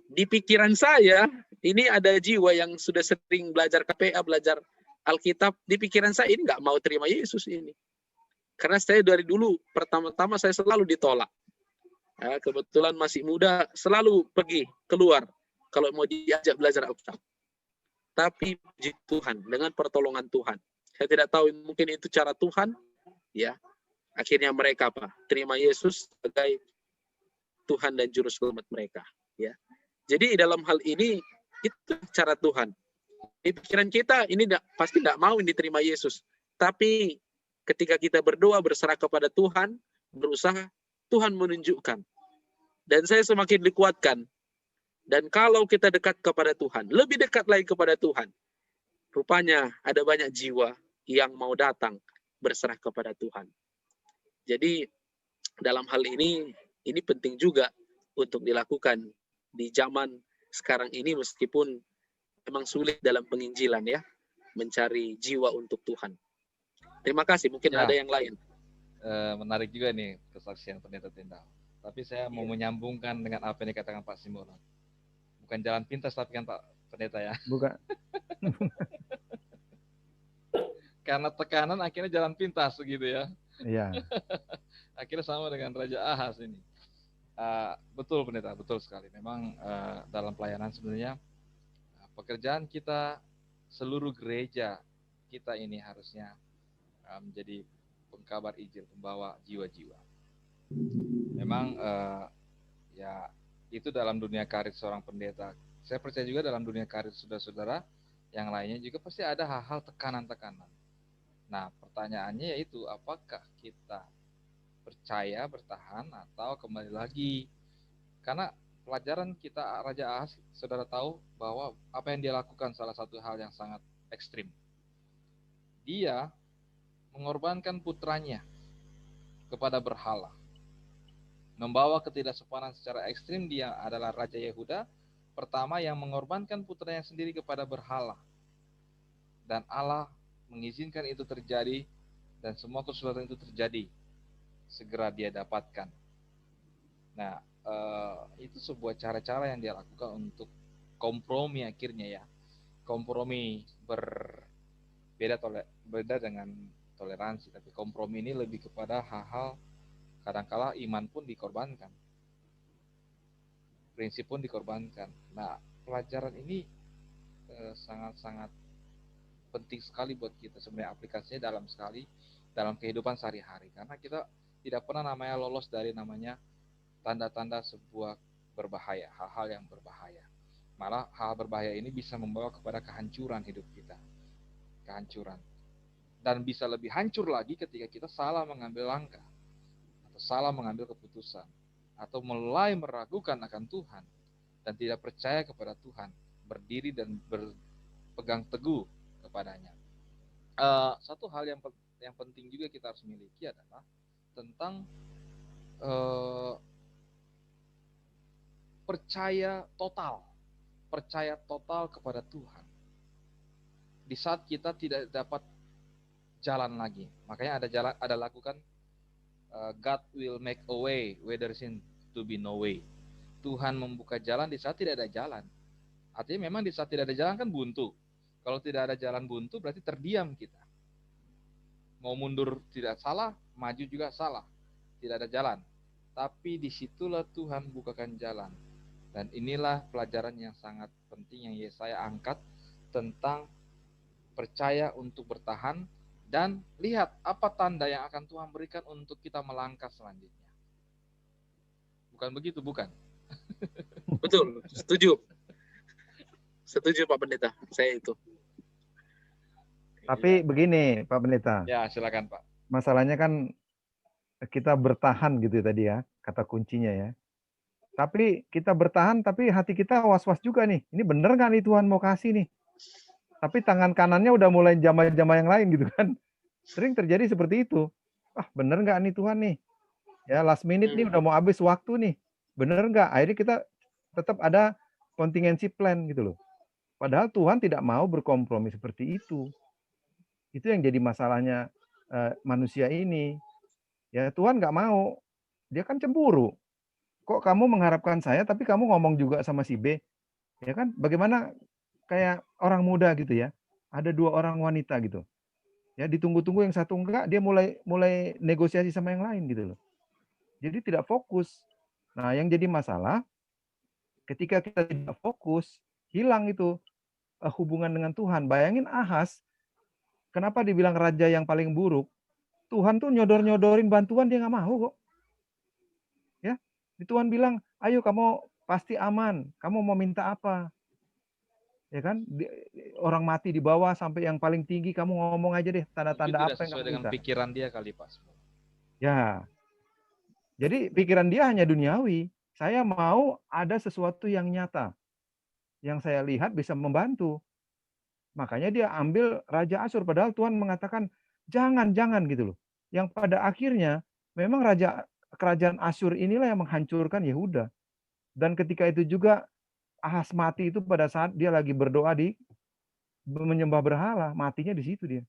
Speaker 4: Di pikiran saya, ini ada jiwa yang sudah sering belajar KPA, belajar Alkitab, di pikiran saya ini nggak mau terima Yesus ini. Karena saya dari dulu, pertama-tama saya selalu ditolak. Ya, kebetulan masih muda, selalu pergi, keluar, kalau mau diajak belajar Alkitab. Tapi puji Tuhan, dengan pertolongan Tuhan. Saya tidak tahu, mungkin itu cara Tuhan, ya. Akhirnya mereka terima Yesus sebagai Tuhan dan Juru Selamat mereka, ya. Jadi dalam hal ini itu cara Tuhan. Di pikiran kita ini pasti tidak mau diterima Yesus. Tapi ketika kita berdoa, berserah kepada Tuhan, berusaha, Tuhan menunjukkan. Dan saya semakin dikuatkan. Dan kalau kita dekat kepada Tuhan, lebih dekat lagi kepada Tuhan, rupanya ada banyak jiwa yang mau datang berserah kepada Tuhan. Jadi dalam hal ini penting juga untuk dilakukan di zaman sekarang ini, meskipun memang sulit dalam penginjilan ya, mencari jiwa untuk Tuhan. Terima kasih, mungkin
Speaker 1: ya,
Speaker 4: ada yang lain.
Speaker 1: Menarik juga nih kesaksian Pendeta Tindal. Tapi saya mau menyambungkan dengan apa yang dikatakan Pak Simbolon. Bukan jalan pintas tapi kan Pak Pendeta ya.
Speaker 2: Bukan.
Speaker 1: Karena tekanan akhirnya jalan pintas begitu ya.
Speaker 2: Iya.
Speaker 1: Akhirnya sama dengan Raja Ahaz ini. Betul pendeta, betul sekali. Memang dalam pelayanan sebenarnya pekerjaan kita, seluruh gereja kita ini harusnya menjadi pengkabar Injil, pembawa jiwa-jiwa. Memang ya itu dalam dunia karir seorang pendeta. Saya percaya juga dalam dunia karir saudara-saudara yang lainnya juga pasti ada hal-hal tekanan-tekanan. Nah, pertanyaannya yaitu apakah kita percaya bertahan atau kembali lagi? Karena pelajaran kita Raja Ahaz, saudara tahu bahwa apa yang dia lakukan salah satu hal yang sangat ekstrim. Dia mengorbankan putranya kepada berhala. Membawa ketidaksopanan secara ekstrim, dia adalah Raja Yehuda pertama yang mengorbankan putranya sendiri kepada berhala. Dan Allah mengizinkan itu terjadi dan semua kesulitan itu terjadi. Segera dia dapatkan. Nah, itu sebuah cara-cara yang dia lakukan untuk kompromi akhirnya ya. Kompromi beda dengan toleransi, tapi kompromi ini lebih kepada hal-hal kadangkala iman pun dikorbankan. Prinsip pun dikorbankan. Nah, pelajaran ini sangat-sangat penting sekali buat kita sebenarnya, aplikasinya dalam sekali dalam kehidupan sehari-hari, karena kita tidak pernah namanya lolos dari namanya tanda-tanda sebuah berbahaya, hal-hal yang berbahaya. Malah hal berbahaya ini bisa membawa kepada kehancuran hidup kita. Kehancuran. Dan bisa lebih hancur lagi ketika kita salah mengambil langkah, atau salah mengambil keputusan, atau mulai meragukan akan Tuhan, dan tidak percaya kepada Tuhan, berdiri dan berpegang teguh kepadanya. Satu hal yang penting juga kita harus miliki adalah tentang percaya total kepada Tuhan. Di saat kita tidak dapat jalan lagi, makanya ada lakukan God will make a way where there seems to be no way. Tuhan membuka jalan di saat tidak ada jalan. Artinya memang di saat tidak ada jalan kan buntu. Kalau tidak ada jalan buntu berarti terdiam kita. Mau mundur tidak salah, maju juga salah. Tidak ada jalan. Tapi disitulah Tuhan bukakan jalan. Dan inilah pelajaran yang sangat penting yang Yesaya angkat tentang percaya untuk bertahan dan lihat apa tanda yang akan Tuhan berikan untuk kita melangkah selanjutnya. Bukan begitu, bukan?
Speaker 4: Betul, setuju. Setuju Pak Pendeta, saya itu.
Speaker 2: Tapi begini Pak Pendeta.
Speaker 1: Ya, silakan Pak.
Speaker 2: Masalahnya kan kita bertahan gitu tadi ya, kata kuncinya ya. Tapi kita bertahan, tapi hati kita was-was juga nih. Ini bener nggak nih Tuhan mau kasih nih? Tapi tangan kanannya udah mulai jamah-jamah yang lain gitu kan. Sering terjadi seperti itu. Bener nggak nih Tuhan nih? Ya last minute nih udah mau habis waktu nih. Bener nggak? Akhirnya kita tetap ada contingency plan gitu loh. Padahal Tuhan tidak mau berkompromi seperti itu. Itu yang jadi masalahnya manusia ini. Ya Tuhan nggak mau. Dia kan cemburu. Kok kamu mengharapkan saya, tapi kamu ngomong juga sama si B, ya kan? Bagaimana kayak orang muda gitu ya? Ada 2 orang wanita gitu, ya ditunggu-tunggu yang satu enggak, dia mulai negosiasi sama yang lain gitu loh. Jadi tidak fokus. Nah, yang jadi masalah ketika kita tidak fokus, hilang itu hubungan dengan Tuhan. Bayangin Ahaz, kenapa dibilang raja yang paling buruk? Tuhan tuh nyodor-nyodorin bantuan dia nggak mau kok. Ya, Tuhan bilang, ayo kamu pasti aman. Kamu mau minta apa? Ya kan? Orang mati di bawah sampai yang paling tinggi, kamu ngomong aja deh tanda-tanda apa yang kamu
Speaker 1: dengan
Speaker 2: minta.
Speaker 1: pikiran dia kali Pak.
Speaker 2: Ya. Jadi pikiran dia hanya duniawi. Saya mau ada sesuatu yang nyata. Yang saya lihat bisa membantu. Makanya dia ambil Raja Asyur. Padahal Tuhan mengatakan, jangan gitu loh. Yang pada akhirnya, memang kerajaan Asyur inilah yang menghancurkan Yehuda. Dan ketika itu juga Ahaz mati itu pada saat dia lagi berdoa di menyembah berhala, matinya di situ dia.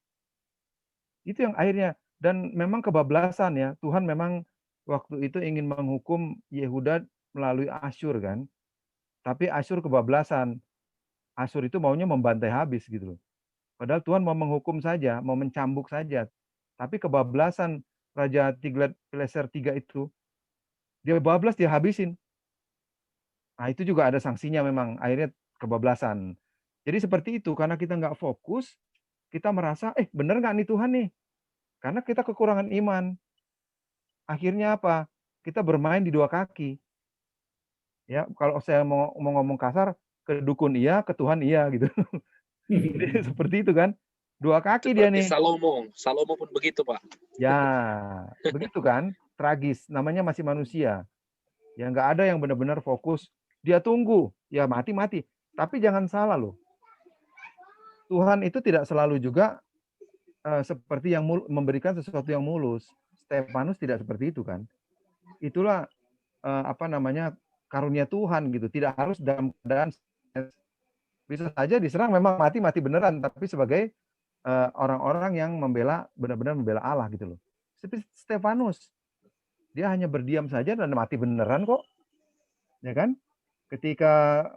Speaker 2: Itu yang akhirnya, dan memang kebablasan ya. Tuhan memang waktu itu ingin menghukum Yehuda melalui Asyur kan. Tapi Asyur kebablasan. Asyur itu maunya membantai habis gitu loh. Padahal Tuhan mau menghukum saja, mau mencambuk saja. Tapi kebablasan Raja Tiglat-Pileser III itu, dia bablas, dia habisin. Nah, itu juga ada sanksinya memang, akhirnya kebablasan. Jadi seperti itu, karena kita nggak fokus, kita merasa, bener nggak nih Tuhan nih? Karena kita kekurangan iman. Akhirnya apa? Kita bermain di dua kaki. Ya, kalau saya mau ngomong kasar, ke dukun iya, ke Tuhan iya gitu. Jadi seperti itu kan. Dua kaki dia
Speaker 4: Seperti
Speaker 2: nih.
Speaker 4: Salomo pun begitu, Pak.
Speaker 2: Ya, begitu kan? Tragis, namanya masih manusia. Ya nggak ada yang benar-benar fokus. Dia tunggu, ya mati-mati. Tapi jangan salah loh. Tuhan itu tidak selalu juga seperti yang memberikan sesuatu yang mulus. Stefanus tidak seperti itu kan. Itulah karunia Tuhan gitu. Tidak harus dalam keadaan bisa saja diserang memang mati beneran, tapi sebagai orang-orang yang benar-benar membela Allah gitu loh. Seperti Stefanus, dia hanya berdiam saja dan mati beneran kok, ya kan? Ketika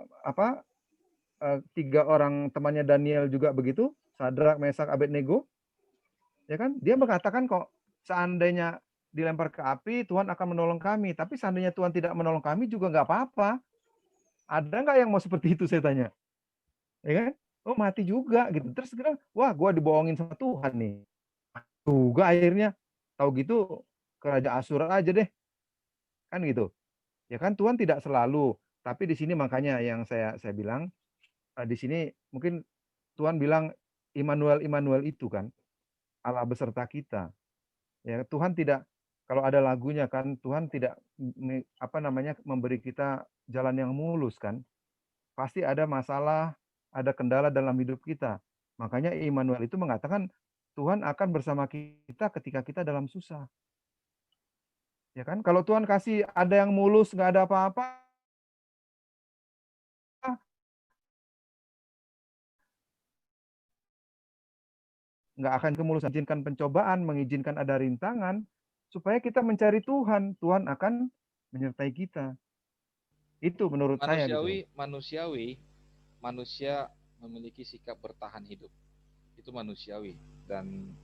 Speaker 2: 3 orang temannya Daniel juga begitu, Sadrak, Mesak, Abednego, ya kan? Dia mengatakan kok, seandainya dilempar ke api, Tuhan akan menolong kami. Tapi seandainya Tuhan tidak menolong kami juga nggak apa-apa. Ada nggak yang mau seperti itu, saya tanya? Ya kan? Oh, mati juga gitu. Terus sekarang, wah, gue dibohongin sama Tuhan nih. Juga akhirnya, tahu gitu ke Raja Asyur aja deh. Kan gitu. Ya kan Tuhan tidak selalu, tapi di sini makanya yang saya bilang, di sini mungkin Tuhan bilang Immanuel itu kan, Allah beserta kita. Ya, Tuhan tidak, kalau ada lagunya kan, Tuhan tidak memberi kita jalan yang mulus kan. Pasti ada masalah, ada kendala dalam hidup kita. Makanya Immanuel itu mengatakan Tuhan akan bersama kita ketika kita dalam susah. Ya kan? Kalau Tuhan kasih ada yang mulus, nggak ada apa-apa, nggak akan kemulus. Mengizinkan pencobaan, mengizinkan ada rintangan, supaya kita mencari Tuhan. Tuhan akan menyertai kita. Itu menurut saya gitu.
Speaker 1: Manusia memiliki sikap bertahan hidup. Itu manusiawi. Dan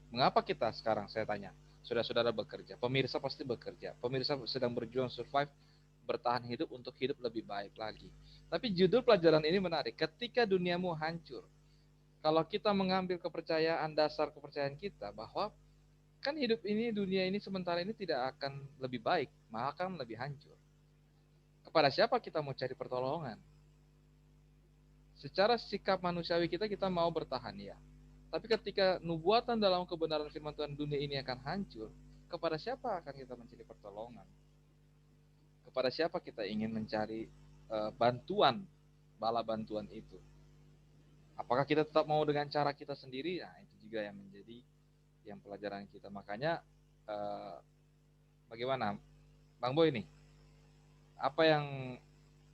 Speaker 1: mengapa kita sekarang, saya tanya, saudara-saudara bekerja, pemirsa pasti bekerja, pemirsa sedang berjuang survive, bertahan hidup untuk hidup lebih baik lagi. Tapi judul pelajaran ini menarik, ketika duniamu hancur. Kalau kita mengambil kepercayaan, dasar kepercayaan kita bahwa kan hidup ini, dunia ini sementara ini tidak akan lebih baik, malah akan lebih hancur. Kepada siapa kita mau cari pertolongan? Secara sikap manusiawi kita mau bertahan ya. Tapi ketika nubuatan dalam kebenaran firman Tuhan, dunia ini akan hancur, kepada siapa akan kita mencari pertolongan? Kepada siapa kita ingin mencari bantuan, bala bantuan itu? Apakah kita tetap mau dengan cara kita sendiri? Nah, itu juga yang menjadi yang pelajaran kita. Makanya bagaimana Bang Boy nih? Apa yang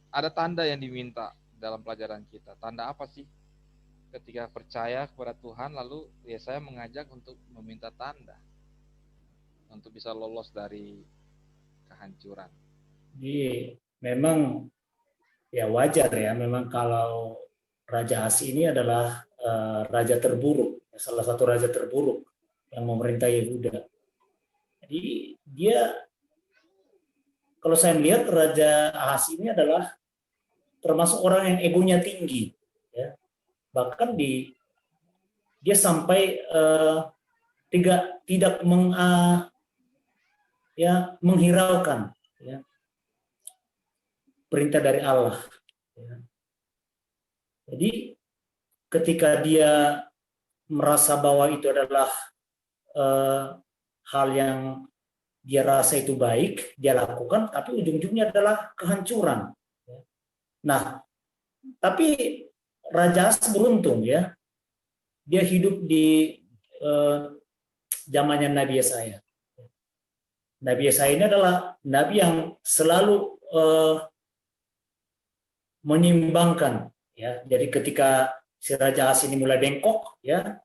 Speaker 1: ada tanda yang diminta dalam pelajaran kita? Tanda apa sih? Ketika percaya kepada Tuhan, lalu ya saya mengajak untuk meminta tanda untuk bisa lolos dari kehancuran.
Speaker 3: Jadi memang ya wajar ya, memang kalau Raja As ini adalah raja terburuk, salah satu raja terburuk yang memerintah Yehuda. Jadi dia, kalau saya melihat Raja Ahas ini adalah termasuk orang yang egonya tinggi, ya. Bahkan dia sampai tidak menghiraukan ya, perintah dari Allah. Ya. Jadi ketika dia merasa bahwa itu adalah hal yang dia rasa itu baik, dia lakukan, tapi ujung-ujungnya adalah kehancuran. Nah, tapi Raja As beruntung ya, dia hidup di zamannya Nabi Yesaya. Nabi Yesaya ini adalah nabi yang selalu menyimbangkan. Ya, jadi ketika si Raja As ini mulai bengkok, ya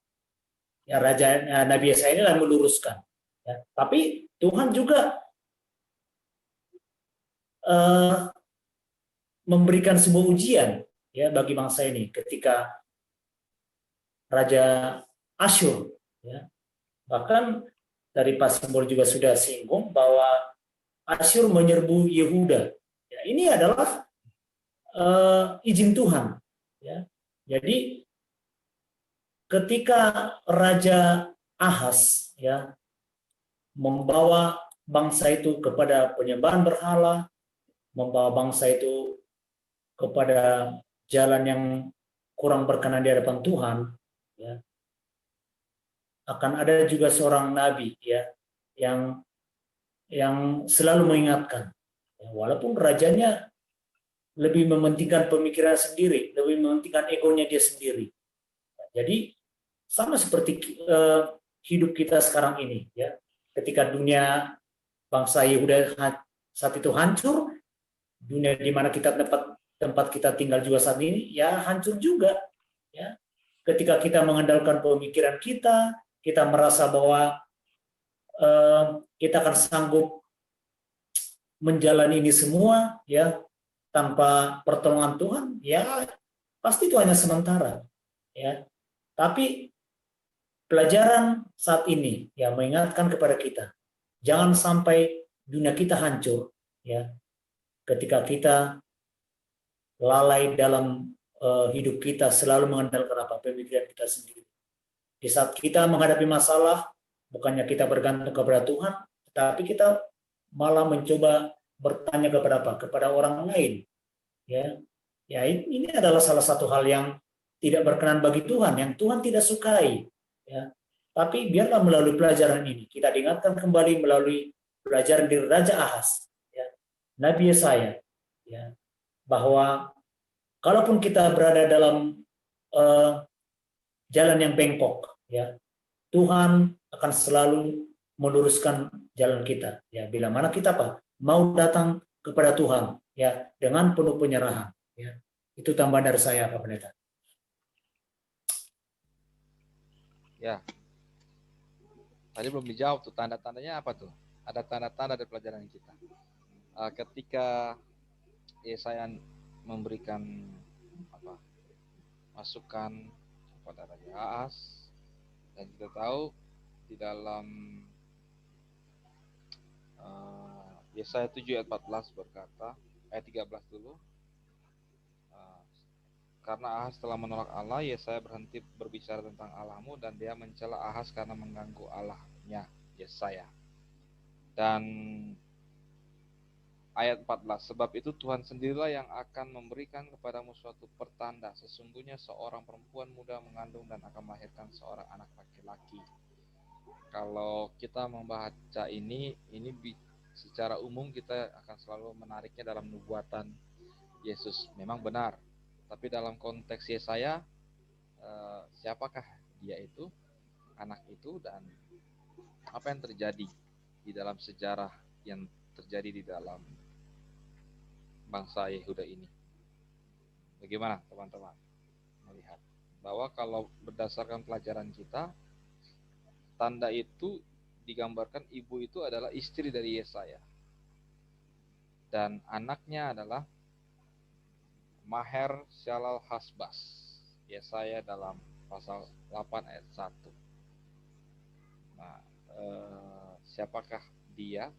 Speaker 3: Nabi Yesaya ini meluruskan. Ya. Tapi Tuhan juga memberikan sebuah ujian ya bagi bangsa ini ketika Raja Asyur, ya, bahkan dari Pak Simbol juga sudah singgung bahwa Asyur menyerbu Yehuda. Ya, ini adalah izin Tuhan. Ya. Jadi ketika Raja Ahaz ya membawa bangsa itu kepada penyembahan berhala, membawa bangsa itu kepada jalan yang kurang berkenan di hadapan Tuhan, ya, akan ada juga seorang nabi ya yang selalu mengingatkan, ya, walaupun rajanya lebih mementingkan pemikiran sendiri, lebih mementingkan egonya dia sendiri. Jadi sama seperti hidup kita sekarang ini, ya, ketika dunia bangsa Yehuda saat itu hancur, dunia di mana kita tempat kita tinggal juga saat ini ya hancur juga, ya. Ketika kita mengandalkan pemikiran kita merasa bahwa kita akan sanggup menjalani ini semua ya tanpa pertolongan Tuhan, ya pasti itu hanya sementara, ya. Tapi pelajaran saat ini ya mengingatkan kepada kita, jangan sampai dunia kita hancur ya ketika kita lalai dalam hidup kita selalu mengandalkan pemikiran kita sendiri. Di saat kita menghadapi masalah, bukannya kita bergantung kepada Tuhan, tetapi kita malah mencoba bertanya kepada orang lain. Ya, ini adalah salah satu hal yang tidak berkenan bagi Tuhan, yang Tuhan tidak sukai. Ya, tapi biarlah melalui pelajaran ini kita diingatkan kembali melalui pelajaran dari Raja Ahaz, ya, Nabi Yesaya, ya, bahwa kalaupun kita berada dalam jalan yang bengkok, ya, Tuhan akan selalu meluruskan jalan kita. Ya, bila mana kita mau datang kepada Tuhan, ya, dengan penuh penyerahan. Ya, itu tambahan dari saya, Pak Pendeta.
Speaker 1: Ya, tadi belum dijawab tuh tanda-tandanya apa tuh? Ada tanda-tanda dari pelajaran kita. Ketika Yesaya memberikan masukan kepada Raja Ahaz, dan kita tahu di dalam Yesaya 7 ayat 14 berkata, ayat 13 dulu, karena Ahaz telah menolak Allah, Yesaya berhenti berbicara tentang Allahmu, dan dia mencela Ahaz karena mengganggu Allahnya, Yesaya. Dan ayat 14, sebab itu Tuhan sendirilah yang akan memberikan kepadamu suatu pertanda, sesungguhnya seorang perempuan muda mengandung dan akan melahirkan seorang anak laki-laki. Kalau kita membaca ini secara umum kita akan selalu menariknya dalam nubuatan Yesus. Memang benar, tapi dalam konteks Yesaya, siapakah dia itu, anak itu, dan apa yang terjadi di dalam sejarah yang terjadi di dalam bangsa Yehuda ini. Bagaimana teman-teman melihat bahwa kalau berdasarkan pelajaran kita, tanda itu digambarkan ibu itu adalah istri dari Yesaya, dan anaknya adalah Maher Shalal Hasbaz. Yesaya dalam pasal 8 ayat 1. Nah, siapakah dia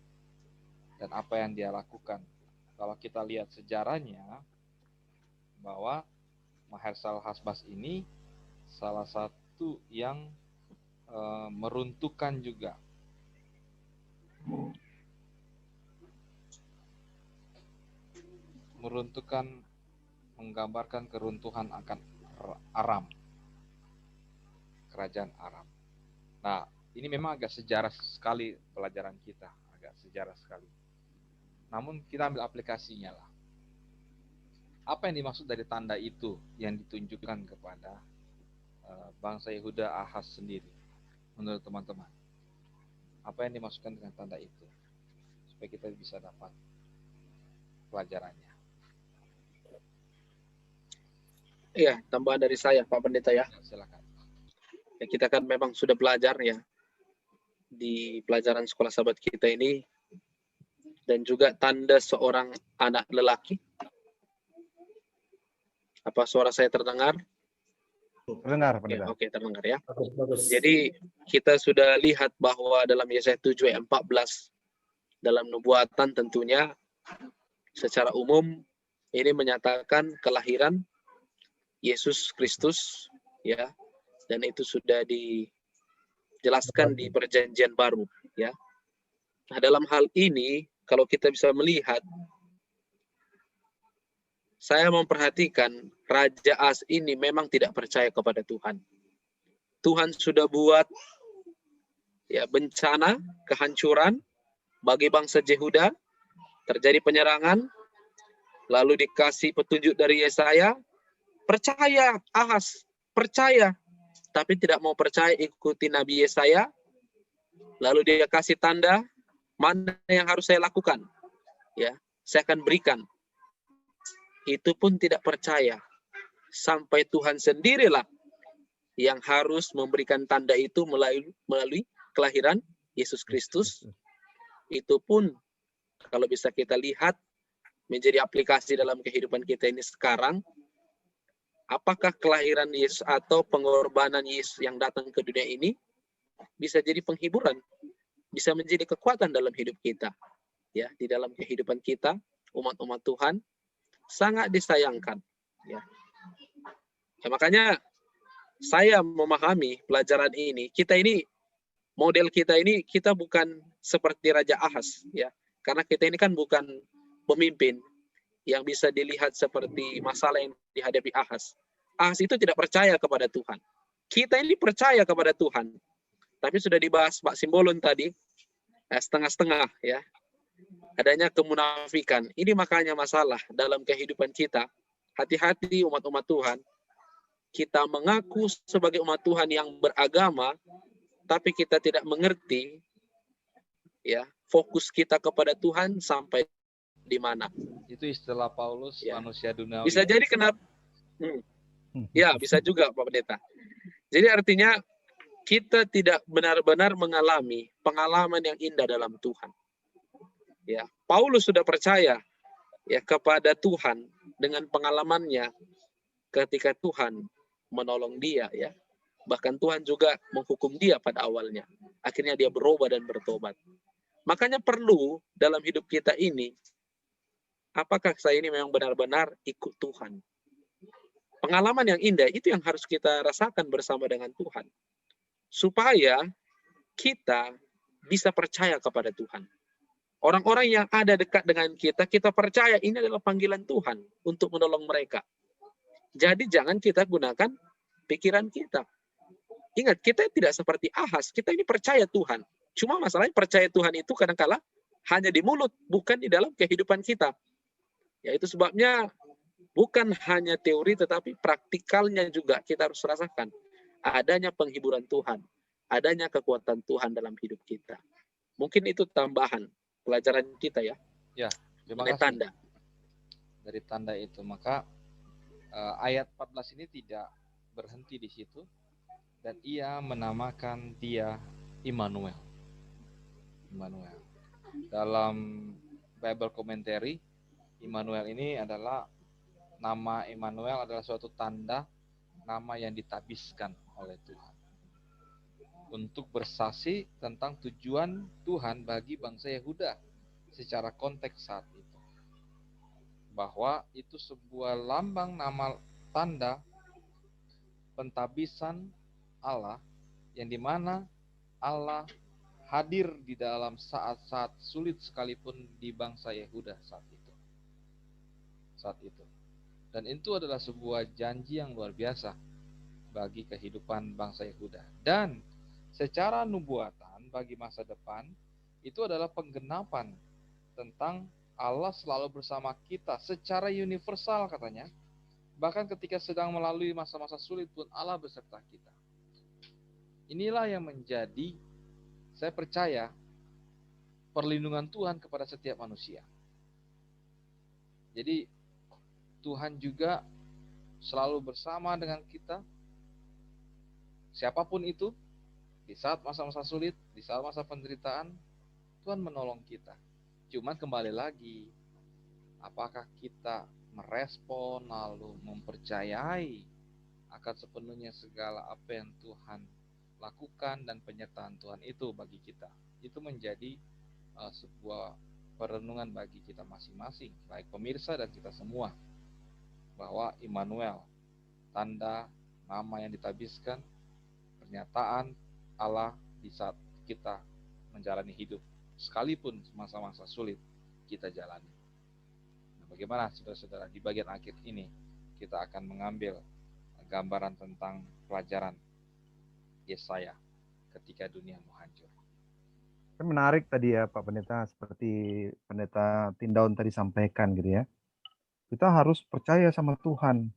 Speaker 1: dan apa yang dia lakukan? Kalau kita lihat sejarahnya, bahwa Maher Shalal Hasbaz ini salah satu yang meruntuhkan juga menggambarkan keruntuhan akan Aram, kerajaan Aram. Nah, ini memang agak sejarah sekali pelajaran kita, agak sejarah sekali. Namun kita ambil aplikasinya lah. Apa yang dimaksud dari tanda itu yang ditunjukkan kepada bangsa Yehuda Ahaz sendiri? Menurut teman-teman, apa yang dimaksudkan dengan tanda itu? Supaya kita bisa dapat pelajarannya.
Speaker 4: Iya, tambahan dari saya, Pak Pendeta ya.
Speaker 1: Silakan.
Speaker 4: Ya, kita kan memang sudah belajar ya di pelajaran sekolah sahabat kita ini, dan juga tanda seorang anak lelaki. Apa suara saya terdengar?
Speaker 2: Terdengar,
Speaker 4: Oke,
Speaker 2: pendeta.
Speaker 4: oke, terdengar ya.
Speaker 3: Bagus.
Speaker 4: Jadi kita sudah lihat bahwa dalam Yesaya 7 ayat 14 dalam nubuatan tentunya secara umum ini menyatakan kelahiran Yesus Kristus, ya, dan itu sudah dijelaskan di Perjanjian Baru, ya. Nah, dalam hal ini kalau kita bisa melihat, saya memperhatikan Raja As ini memang tidak percaya kepada Tuhan. Tuhan sudah buat ya bencana, kehancuran bagi bangsa Yehuda, terjadi penyerangan, lalu dikasih petunjuk dari Yesaya, percaya Ahas, percaya, tapi tidak mau percaya ikuti Nabi Yesaya, lalu dia kasih tanda, mana yang harus saya lakukan? Ya, saya akan berikan. Itu pun tidak percaya. Sampai Tuhan sendirilah yang harus memberikan tanda itu melalui kelahiran Yesus Kristus. Itu pun kalau bisa kita lihat menjadi aplikasi dalam kehidupan kita ini sekarang, apakah kelahiran Yesus atau pengorbanan Yesus yang datang ke dunia ini bisa jadi penghiburan, bisa menjadi kekuatan dalam hidup kita, ya, di dalam kehidupan kita umat-umat Tuhan sangat disayangkan, ya. Ya, makanya saya memahami pelajaran ini. Kita ini model kita ini kita bukan seperti Raja Ahas, ya, karena kita ini kan bukan pemimpin yang bisa dilihat seperti masalah yang dihadapi Ahas. Ahas itu tidak percaya kepada Tuhan. Kita ini percaya kepada Tuhan. Tapi sudah dibahas Pak Simbolon tadi, setengah-setengah, ya. Adanya kemunafikan. Ini makanya masalah dalam kehidupan kita. Hati-hati umat-umat Tuhan. Kita mengaku sebagai umat Tuhan yang beragama, tapi kita tidak mengerti, ya, fokus kita kepada Tuhan sampai di mana.
Speaker 1: Itu istilah Paulus,
Speaker 4: Ya.
Speaker 1: manusia duniawi.
Speaker 4: Bisa jadi kenapa? Ya, bisa juga Pak Pendeta. Jadi artinya kita tidak benar-benar mengalami pengalaman yang indah dalam Tuhan. Ya, Paulus sudah percaya ya kepada Tuhan dengan pengalamannya ketika Tuhan menolong dia, ya. Bahkan Tuhan juga menghukum dia pada awalnya. Akhirnya dia berubah dan bertobat. Makanya perlu dalam hidup kita ini, apakah saya ini memang benar-benar ikut Tuhan? Pengalaman yang indah itu yang harus kita rasakan bersama dengan Tuhan. Supaya kita bisa percaya kepada Tuhan. Orang-orang yang ada dekat dengan kita, kita percaya ini adalah panggilan Tuhan untuk menolong mereka. Jadi jangan kita gunakan pikiran kita. Ingat, kita tidak seperti Ahas, kita ini percaya Tuhan. Cuma masalahnya percaya Tuhan itu kadang-kala hanya di mulut, bukan di dalam kehidupan kita. Ya, itu sebabnya bukan hanya teori, tetapi praktikalnya juga kita harus rasakan. Adanya penghiburan Tuhan, adanya kekuatan Tuhan dalam hidup kita. Mungkin itu tambahan pelajaran kita, ya.
Speaker 1: Ya, terima
Speaker 4: Mengenai
Speaker 1: kasih.
Speaker 4: tanda.
Speaker 1: Dari tanda itu, maka ayat 14 ini tidak berhenti di situ, dan ia menamakan dia Immanuel. Immanuel. Dalam Bible Commentary, Immanuel ini adalah nama Immanuel adalah suatu tanda, nama yang ditabiskan oleh Tuhan untuk bersaksi tentang tujuan Tuhan bagi bangsa Yehuda secara konteks saat itu, bahwa itu sebuah lambang, nama, tanda pentabisan Allah, yang dimana Allah hadir di dalam saat-saat sulit sekalipun di bangsa Yehuda saat itu. Dan itu adalah sebuah janji yang luar biasa bagi kehidupan bangsa Yehuda. Dan secara nubuatan bagi masa depan, itu adalah penggenapan tentang Allah selalu bersama kita secara universal katanya. Bahkan ketika sedang melalui masa-masa sulit pun Allah beserta kita. Inilah yang menjadi, saya percaya, perlindungan Tuhan kepada setiap manusia. Jadi Tuhan juga selalu bersama dengan kita, siapapun itu, di saat masa-masa sulit, di saat masa penderitaan, Tuhan menolong kita. Cuman kembali lagi, apakah kita merespon lalu mempercayai akan sepenuhnya segala apa yang Tuhan lakukan dan penyertaan Tuhan itu bagi kita. Itu menjadi sebuah perenungan bagi kita masing-masing, baik pemirsa dan kita semua, bahwa Immanuel, tanda nama yang ditabiskan, pernyataan Allah di saat kita menjalani hidup, sekalipun masa-masa sulit kita jalani. Nah, bagaimana saudara-saudara, di bagian akhir ini kita akan mengambil gambaran tentang pelajaran Yesaya ketika dunia mau hancur.
Speaker 2: Menarik tadi ya Pak Pendeta, seperti Pendeta Tindaun tadi sampaikan gitu ya. Kita harus percaya sama Tuhan,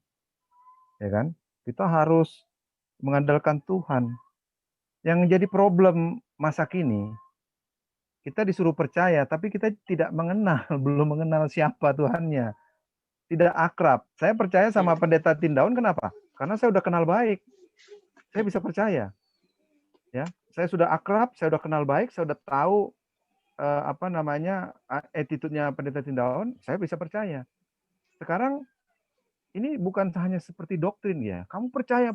Speaker 2: ya kan? Kita harus mengandalkan Tuhan. Yang jadi problem masa kini, kita disuruh percaya, tapi kita tidak mengenal, belum mengenal siapa Tuhannya. Tidak akrab. Saya percaya sama Pendeta Tindaun, kenapa? Karena saya udah kenal baik. Saya bisa percaya. Ya, saya sudah akrab, saya udah kenal baik, saya udah tahu attitude-nya Pendeta Tindaun, saya bisa percaya. Sekarang ini bukan hanya seperti doktrin ya. Kamu percaya.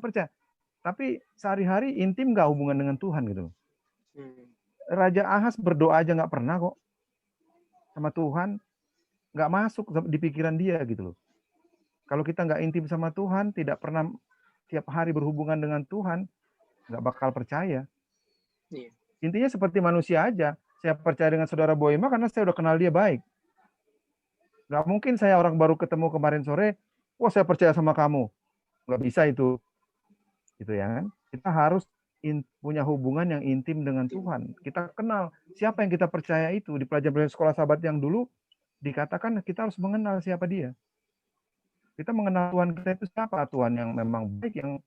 Speaker 2: Tapi sehari-hari intim nggak hubungan dengan Tuhan gitu. Raja Ahas berdoa aja nggak pernah kok sama Tuhan, nggak masuk di pikiran dia gitu loh. Kalau kita nggak intim sama Tuhan, tidak pernah tiap hari berhubungan dengan Tuhan, nggak bakal percaya.
Speaker 4: Iya.
Speaker 2: Intinya seperti manusia aja. Saya percaya dengan saudara Boima karena saya udah kenal dia baik. Nggak mungkin saya orang baru ketemu kemarin sore, wah saya percaya sama kamu. Nggak bisa itu. Gitu ya kan. Kita harus punya hubungan yang intim dengan Tuhan. Kita kenal siapa yang kita percaya itu. Di pelajaran sekolah sahabat yang dulu dikatakan kita harus mengenal siapa dia. Kita mengenal Tuhan kita itu siapa. Tuhan yang memang baik, yang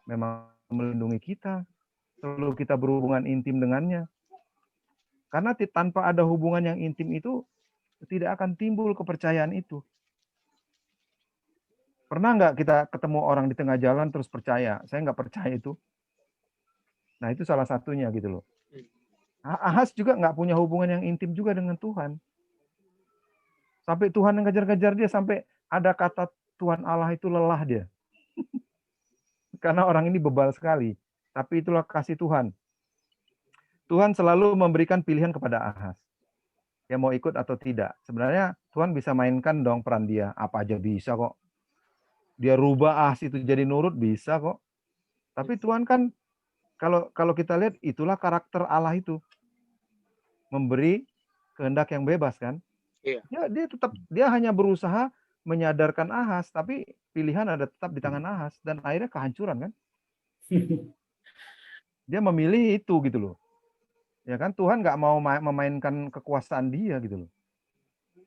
Speaker 2: memang melindungi kita. Selalu kita berhubungan intim dengannya. Karena tanpa ada hubungan yang intim itu, tidak akan timbul kepercayaan itu. Pernah nggak kita ketemu orang di tengah jalan terus percaya? Saya nggak percaya itu. Nah itu salah satunya gitu loh. Ahas juga nggak punya hubungan yang intim juga dengan Tuhan. Sampai Tuhan yang kejar-kejar dia, sampai ada kata Tuhan Allah itu lelah dia. Karena orang ini bebal sekali. Tapi itulah kasih Tuhan. Tuhan selalu memberikan pilihan kepada Ahas. Dia mau ikut atau tidak. Sebenarnya Tuhan bisa mainkan dong peran dia. Apa aja bisa kok. Dia rubah Ahas itu jadi nurut, bisa kok. Tapi Tuhan kan, kalau kita lihat, itulah karakter Allah itu. Memberi kehendak yang bebas kan.
Speaker 4: Iya.
Speaker 2: Dia hanya berusaha menyadarkan Ahas, tapi pilihan ada tetap di tangan Ahas. Dan akhirnya kehancuran kan. Dia memilih itu gitu loh. Ya kan, Tuhan nggak mau memainkan kekuasaan dia gitu loh.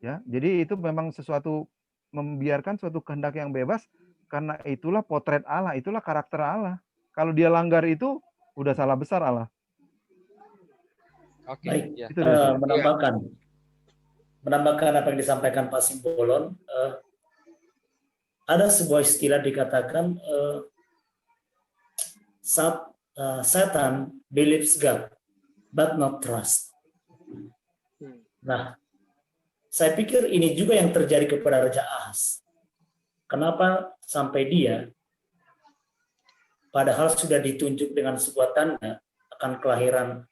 Speaker 2: Ya, jadi itu memang sesuatu, membiarkan suatu kehendak yang bebas, karena itulah potret Allah, itulah karakter Allah. Kalau dia langgar itu, udah salah besar Allah.
Speaker 3: Oke, baik,
Speaker 1: ya.
Speaker 3: Itu menambahkan apa yang disampaikan Pak Simbolon, ada sebuah istilah dikatakan Satan believes God, but not trust. Nah, saya pikir ini juga yang terjadi kepada Raja Ahas. Kenapa sampai dia, padahal sudah ditunjuk dengan sebuah tanda akan kelahiran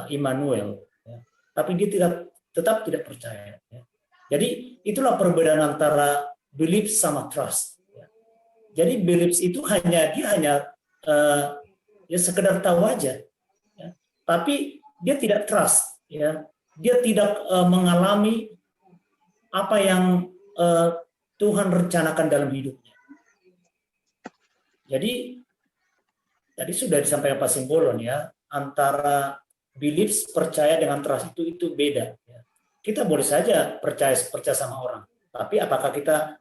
Speaker 3: Immanuel, ya, tapi dia tetap tidak percaya. Ya. Jadi itulah perbedaan antara belief sama trust. Ya. Jadi belief itu dia hanya sekedar tahu aja, ya. Tapi dia tidak trust, ya. Dia tidak mengalami apa yang Tuhan rencanakan dalam hidupnya. Jadi tadi sudah disampaikan Pak Simbolon ya, antara belief, percaya dengan trust itu beda. Ya. Kita boleh saja percaya sama orang, tapi apakah kita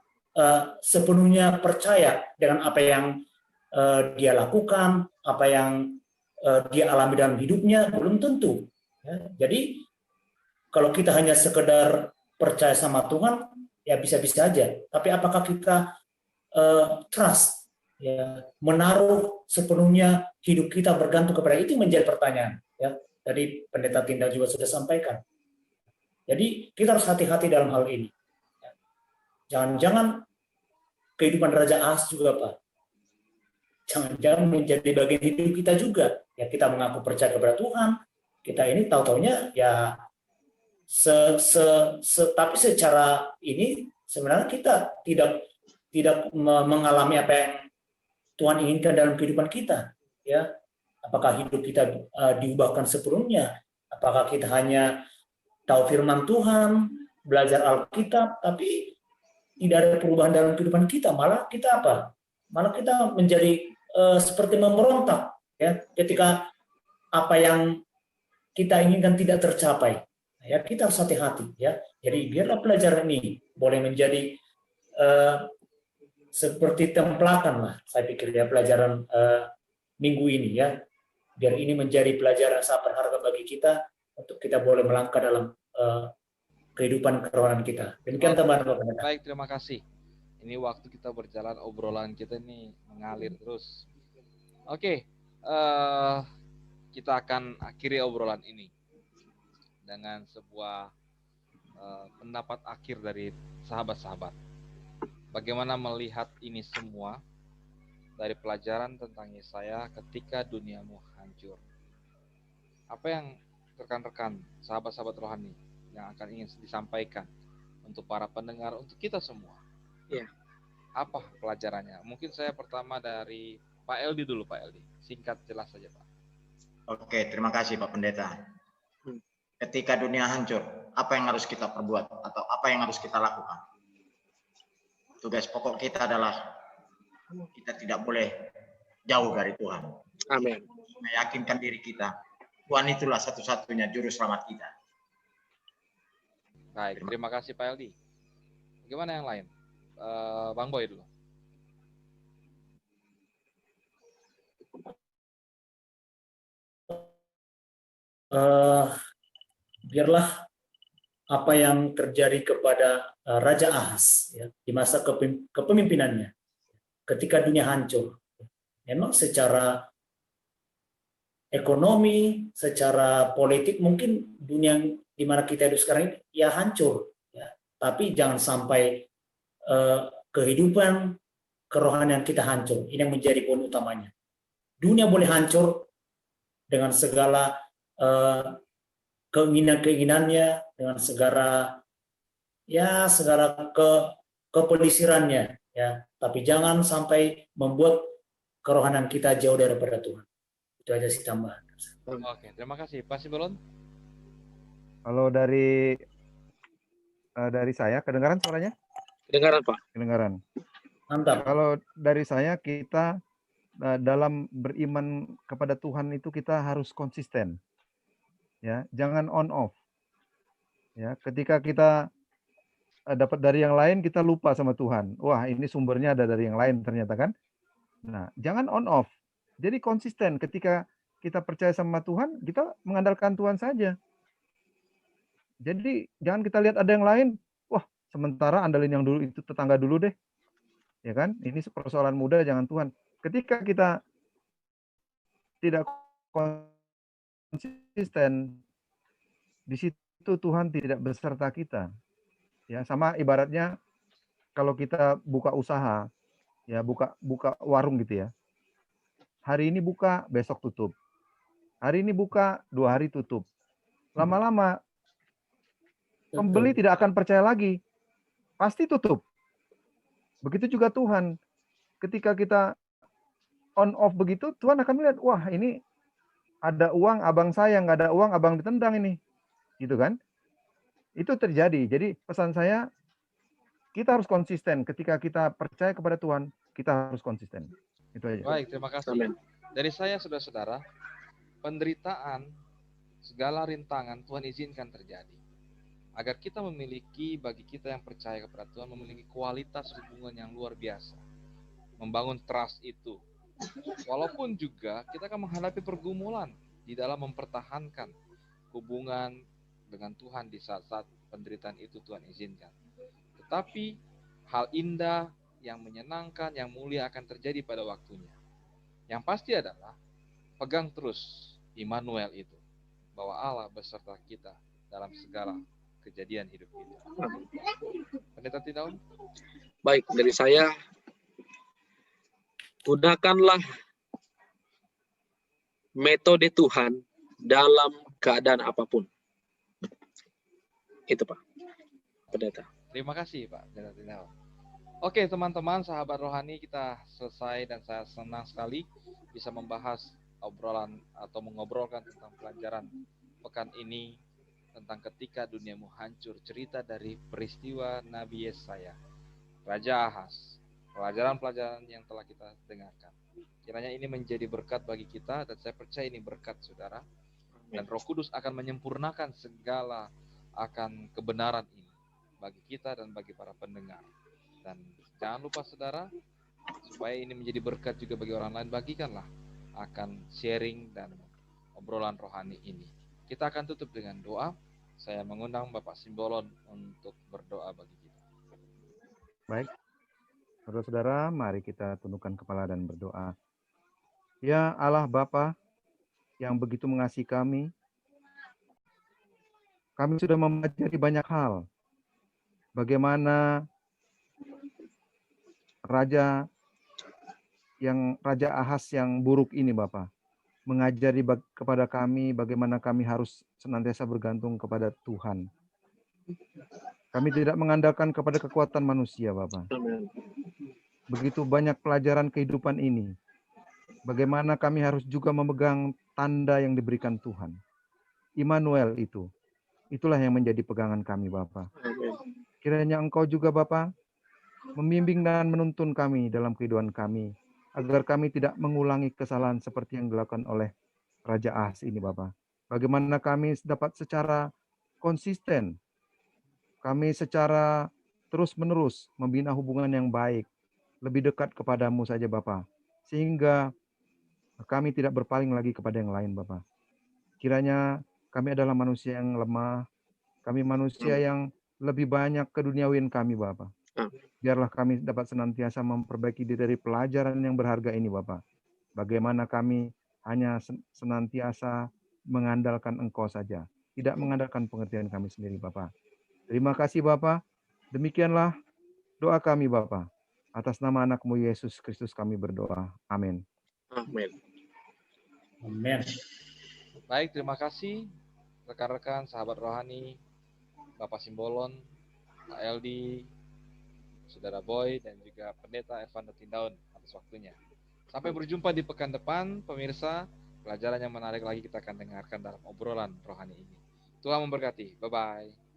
Speaker 3: sepenuhnya percaya dengan apa yang dia lakukan, apa yang dia alami dalam hidupnya, belum tentu. Ya. Jadi kalau kita hanya sekedar percaya sama Tuhan, ya bisa-bisa aja. Tapi apakah kita trust, ya, menaruh sepenuhnya hidup kita bergantung kepada itu, menjadi pertanyaan. Ya. Tadi Pendeta Tinda juga sudah sampaikan. Jadi kita harus hati-hati dalam hal ini. Jangan-jangan kehidupan Raja Ahas juga, Pak. jangan-jangan menjadi bagian hidup kita juga. Ya kita mengaku percaya kepada Tuhan, kita ini tahu-taunya ya tapi secara ini sebenarnya kita tidak mengalami apa yang Tuhan inginkan dalam kehidupan kita. Ya, apakah hidup kita diubahkan sepenuhnya? Apakah kita hanya tahu firman Tuhan, belajar Alkitab, tapi tidak ada perubahan dalam kehidupan kita? Malah kita apa? Malah kita menjadi seperti memberontak, ya, ketika apa yang kita inginkan tidak tercapai. Ya, kita harus hati-hati, ya. Jadi biarlah pelajaran ini boleh menjadi seperti templakan lah, saya pikir ya, pelajaran minggu ini, ya. Biar ini menjadi pelajaran sangat berharga bagi kita untuk kita boleh melangkah dalam kehidupan kerohanian kita. Demikian tambahan Bapak Pendeta.
Speaker 1: Baik, terima kasih. Ini waktu kita berjalan, obrolan kita ini mengalir terus. Oke, kita akan akhiri obrolan ini dengan sebuah pendapat akhir dari sahabat-sahabat. Bagaimana melihat ini semua dari pelajaran tentang Yesaya ketika duniamu hancur. Apa yang rekan-rekan, sahabat-sahabat rohani yang akan ingin disampaikan untuk para pendengar, untuk kita semua?
Speaker 4: Ya.
Speaker 1: Apa pelajarannya? Mungkin saya pertama dari Pak Eldi dulu, Pak Eldi. Singkat, jelas saja, Pak.
Speaker 5: Oke, terima kasih Pak Pendeta. Ketika dunia hancur, apa yang harus kita perbuat atau apa yang harus kita lakukan? Tugas pokok kita adalah kita tidak boleh jauh dari Tuhan.
Speaker 4: Amin.
Speaker 5: Meyakinkan diri kita, Tuhan itulah satu-satunya juru selamat kita.
Speaker 1: Baik, terima kasih Pak Eldi. Bagaimana yang lain? Bang Boy dulu.
Speaker 3: Biarlah apa yang terjadi kepada Raja Ahaz, ya, di masa kepemimpinannya, ketika dunia hancur, memang secara ekonomi, secara politik mungkin dunia di mana kita hidup sekarang ini ya hancur, ya. Tapi jangan sampai kehidupan kerohanian kita hancur. Ini yang menjadi poin utamanya. Dunia boleh hancur dengan segala keinginan-keinginannya, dengan segala kepelisirannya, ya. Tapi jangan sampai membuat kerohanian kita jauh daripada Tuhan. Itu aja sih tambahan.
Speaker 1: Oke, terima kasih. Pak Simbolon?
Speaker 2: Kalau dari saya, kedengaran suaranya?
Speaker 4: Kedengaran, Pak.
Speaker 2: Kedengaran.
Speaker 3: Mantap.
Speaker 2: Kalau dari saya, kita dalam beriman kepada Tuhan itu kita harus konsisten. Ya, jangan on off. Ya, ketika kita dapat dari yang lain, kita lupa sama Tuhan. Wah, ini sumbernya ada dari yang lain ternyata kan. Nah, jangan on off. Jadi konsisten. Ketika kita percaya sama Tuhan, kita mengandalkan Tuhan saja. Jadi jangan kita lihat ada yang lain. Wah, sementara andalin yang dulu itu tetangga dulu deh. Ya kan? Ini persoalan muda, jangan Tuhan. Ketika kita tidak konsisten, di situ Tuhan tidak beserta kita. Ya, sama ibaratnya kalau kita buka usaha, ya buka warung gitu ya. Hari ini buka, besok tutup. Hari ini buka, 2 hari tutup. Lama-lama pembeli tidak akan percaya lagi. Pasti tutup. Begitu juga Tuhan. Ketika kita on off begitu, Tuhan akan melihat, wah ini ada uang abang saya, nggak ada uang abang ditendang ini. Gitu kan? Itu terjadi. Jadi pesan saya, kita harus konsisten. Ketika kita percaya kepada Tuhan, kita harus konsisten. Itu aja.
Speaker 1: Baik, terima kasih.
Speaker 4: Amin.
Speaker 1: Dari saya, saudara-saudara, penderitaan, segala rintangan Tuhan izinkan terjadi. Agar kita memiliki, bagi kita yang percaya kepada Tuhan, memiliki kualitas hubungan yang luar biasa. Membangun trust itu. Walaupun juga kita akan menghadapi pergumulan di dalam mempertahankan hubungan dengan Tuhan di saat-saat penderitaan itu Tuhan izinkan. Tetapi hal indah, yang menyenangkan, yang mulia akan terjadi pada waktunya. Yang pasti adalah pegang terus Immanuel itu, bahwa Allah beserta kita dalam segala kejadian hidup kita. Pendeta Tindaun?
Speaker 4: Baik, dari saya Gunakanlah metode Tuhan dalam keadaan apapun. Itu Pak Pendeta.
Speaker 1: Terima kasih Pak Pendeta Tindau. Oke teman-teman, sahabat rohani, kita selesai dan saya senang sekali bisa membahas obrolan atau mengobrolkan tentang pelajaran pekan ini tentang ketika duniamu hancur, cerita dari peristiwa Nabi Yesaya, Raja Ahaz, pelajaran-pelajaran yang telah kita dengarkan. Kiranya ini menjadi berkat bagi kita, dan saya percaya ini berkat saudara, dan Roh Kudus akan menyempurnakan segala akan kebenaran ini bagi kita dan bagi para pendengar. Dan jangan lupa saudara, supaya ini menjadi berkat juga bagi orang lain, bagikanlah akan sharing dan obrolan rohani ini. Kita akan tutup dengan doa. Saya mengundang Bapak Simbolon untuk berdoa bagi kita.
Speaker 2: Baik, saudara-saudara, mari kita tundukkan kepala dan berdoa. Ya Allah Bapa yang begitu mengasihi kami sudah mempelajari banyak hal. Bagaimana Raja Ahaz yang buruk ini Bapa mengajari kepada kami bagaimana kami harus senantiasa bergantung kepada Tuhan. Kami tidak mengandalkan kepada kekuatan manusia, Bapak. Begitu banyak pelajaran kehidupan ini. Bagaimana kami harus juga memegang tanda yang diberikan Tuhan. Immanuel itu. Itulah yang menjadi pegangan kami, Bapak. Kiranya Engkau juga, Bapak, membimbing dan menuntun kami dalam kehidupan kami, agar kami tidak mengulangi kesalahan seperti yang dilakukan oleh Raja Ahaz ini, Bapak. Bagaimana kami dapat secara konsisten, kami secara terus-menerus membina hubungan yang baik, lebih dekat kepadamu saja, Bapak. Sehingga kami tidak berpaling lagi kepada yang lain, Bapak. Kiranya kami adalah manusia yang lemah, kami manusia yang lebih banyak keduniawian kami, Bapak. Biarlah kami dapat senantiasa memperbaiki diri dari pelajaran yang berharga ini, Bapak. Bagaimana kami hanya senantiasa mengandalkan Engkau saja, tidak mengandalkan pengertian kami sendiri, Bapak. Terima kasih, Bapak. Demikianlah doa kami, Bapak. Atas nama anak-Mu Yesus Kristus kami berdoa. Amin.
Speaker 4: Amin.
Speaker 3: Amin.
Speaker 1: Baik, terima kasih rekan-rekan, sahabat rohani, Bapak Simbolon, Pak Eldi, Saudara Boy, dan juga Pendeta Evander Tindaun atas waktunya. Sampai berjumpa di pekan depan, pemirsa. Pelajaran yang menarik lagi kita akan dengarkan dalam obrolan rohani ini. Tuhan memberkati. Bye-bye.